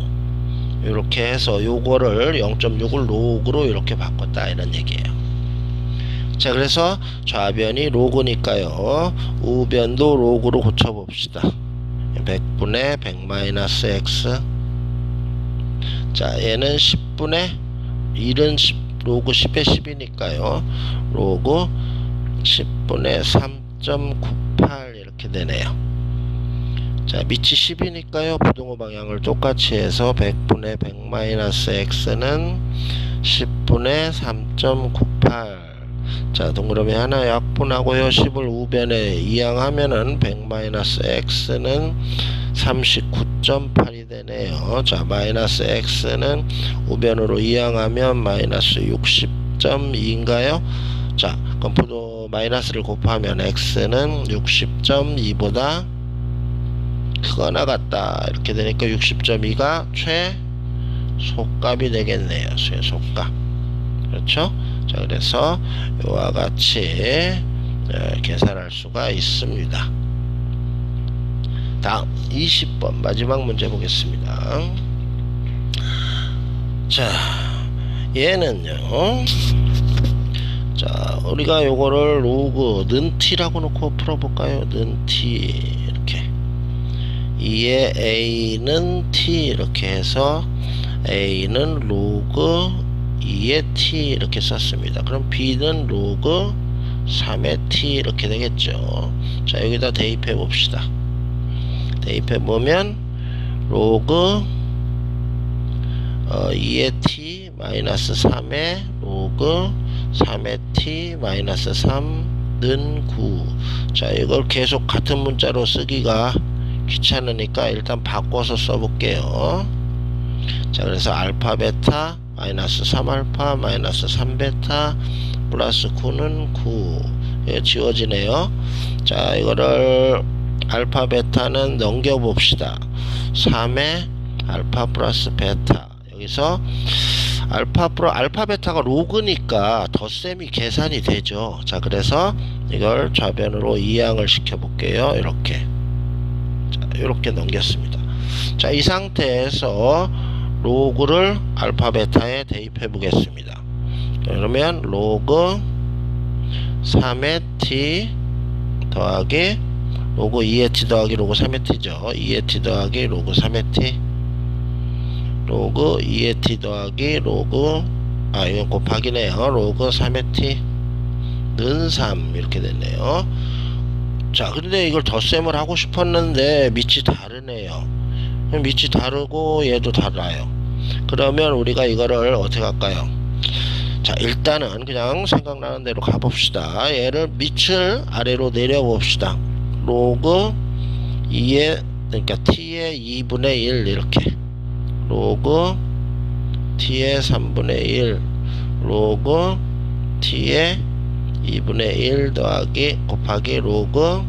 이렇게 해서 요거를 0.6을 로그로 이렇게 바꿨다, 이런 얘기예요. 자, 그래서 좌변이 로그니까요 우변도 로그로 고쳐봅시다. 100분의 100-x, 자, 얘는 10분의 1은 10, 로그 10의 10이니까요 로그 10분의 3.98 이렇게 되네요. 자, 밑이 10이니까요 부등호 방향을 똑같이 해서 100분의 100-x는 10분의 3.98. 자, 동그라미 하나 약분하고요 10을 우변에 이항하면은 100-x는 39.8이 되네요. 자, 마이너스 x는 우변으로 이항하면 마이너스 60.2인가요? 자, 그럼 마이너스를 곱하면 x는 60.2보다 크거나 같다, 이렇게 되니까 60.2가 최소값이 되겠네요. 최소값. 그렇죠? 자, 그래서 이와 같이 계산할 수가 있습니다. 다음 20번 마지막 문제 보겠습니다. 자, 얘는요, 자, 우리가 요거를 로그 는 t라고 놓고 풀어볼까요? 는 t 이렇게, 2의 a는 t 이렇게 해서 a는 로그 2의 t 이렇게 썼습니다. 그럼 b는 로그 3의 t 이렇게 되겠죠. 자, 여기다 대입해 봅시다. 대입해 보면 로그 2의 t 마이너스 3의 로그 3의 t 마이너스 3는 9. 자, 이걸 계속 같은 문자로 쓰기가 귀찮으니까 일단 바꿔서 써볼게요. 자, 그래서 알파 베타 마이너스 3알파 마이너스 3베타 플러스 9는 9. 예, 지워지네요. 자, 이거를 알파 베타는 넘겨봅시다. 3의 알파 플러스 베타. 여기서 알파 베타가 로그니까 덧셈이 계산이 되죠. 자, 그래서 이걸 좌변으로 이항을 시켜 볼게요. 이렇게. 자, 이렇게 넘겼습니다. 자, 이 상태에서 로그를 알파 베타에 대입해 보겠습니다. 그러면 로그 3의 t 더하기 로그 2의 t 더하기 로그 3의 t죠. 2의 t 더하기 로그 3의 t 로그 2의 t 더하기 로그 이건 곱하기네요. 로그 3의 t 는 3 이렇게 됐네요. 자, 근데 이걸 덧셈을 하고 싶었는데 밑이 다르네요. 밑이 다르고 얘도 달라요. 그러면 우리가 이거를 어떻게 할까요? 자, 일단은 그냥 생각나는 대로 가봅시다. 얘를 밑을 아래로 내려봅시다. 로그 2의 그러니까 t의 2분의 1 이렇게 로그 t의 3분의 1 로그 t의 2분의 1 더하기 곱하기 로그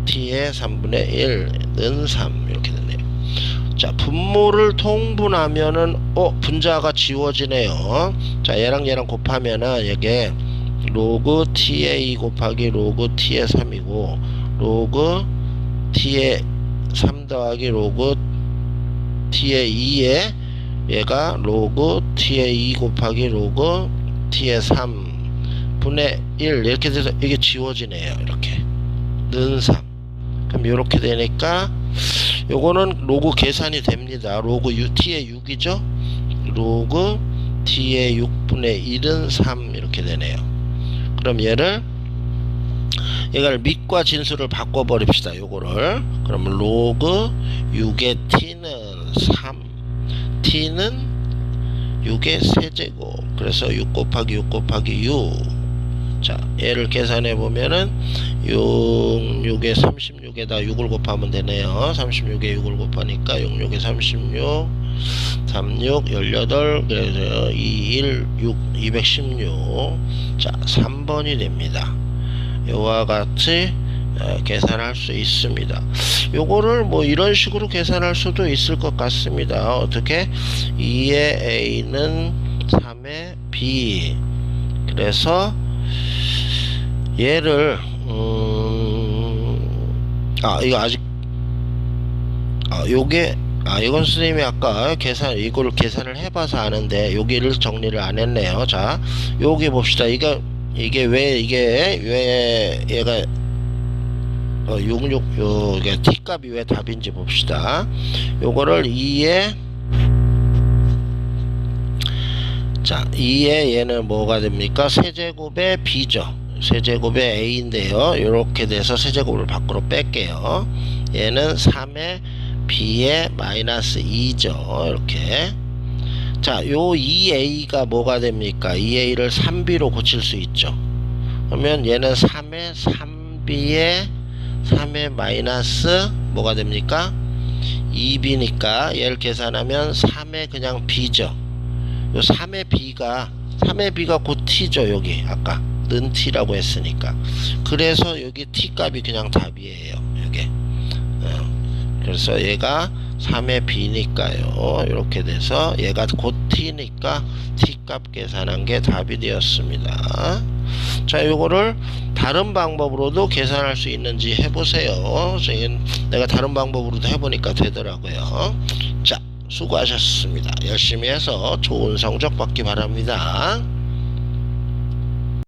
t의 3분의 1는 3 이렇게 되네요. 자, 분모를 통분하면은 분자가 지워지네요. 자, 얘랑 얘랑 곱하면은 이게 로그 t의 2 곱하기 로그 t의 3이고 로그 t의 3 더하기 로그 t의 2에 얘가 로그 t의 2 곱하기 로그 t의 3 분의 1 이렇게 돼서 이게 지워지네요. 이렇게 는 3. 그럼 이렇게 되니까 요거는 로그 계산이 됩니다. 로그 t의 6이죠. 로그 t의 6분의 1은 3 이렇게 되네요. 그럼 얘를 밑과 진수를 바꿔 버립시다. 요거를 그러면 로그 6의 t는 3 t는 6의 세제곱 그래서 6 곱하기 6 곱하기 6. 자, 얘를 계산해 보면은 6에 36에다 6을 곱하면 되네요. 36에 6을 곱하니까 6, 6에 36 36 18 그래서 2, 1, 6 216. 자, 3번이 됩니다. 요와 같이 계산할 수 있습니다. 요거를 뭐 이런 식으로 계산할 수도 있을 것 같습니다. 어떻게? 2의 a는 3의 b 그래서 얘를 이거 아직 요게 이건 선생님이 아까 이거를 계산을 해봐서 아는데 여기를 정리를 안 했네요. 자, 여기 봅시다. 이게 왜 얘가 66 t 값이 왜 답인지 봅시다. 요거를 2에 자, 2에 얘는 뭐가 됩니까? 세제곱의 b죠. 세제곱의 a인데요. 이렇게 돼서 세제곱을 밖으로 뺄게요. 얘는 3의 b의 마이너스 2죠. 이렇게. 자, 요 2a가 뭐가 됩니까? 2a를 3b로 고칠 수 있죠. 그러면 얘는 3의 3b의 마이너스 뭐가 됩니까? 2b니까 얘를 계산하면 3의 그냥 b죠. 요 3의 b가 곧 t죠. 여기 아까 는 t라고 했으니까. 그래서 여기 t 값이 그냥 답이에요. 여기. 그래서 얘가 3의 b니까요. 이렇게 돼서 얘가 곧 t니까 t 값 계산한 게 답이 되었습니다. 자, 요거를 다른 방법으로도 계산할 수 있는지 해보세요. 내가 다른 방법으로도 해보니까 되더라고요. 자, 수고하셨습니다. 열심히 해서 좋은 성적 받기 바랍니다.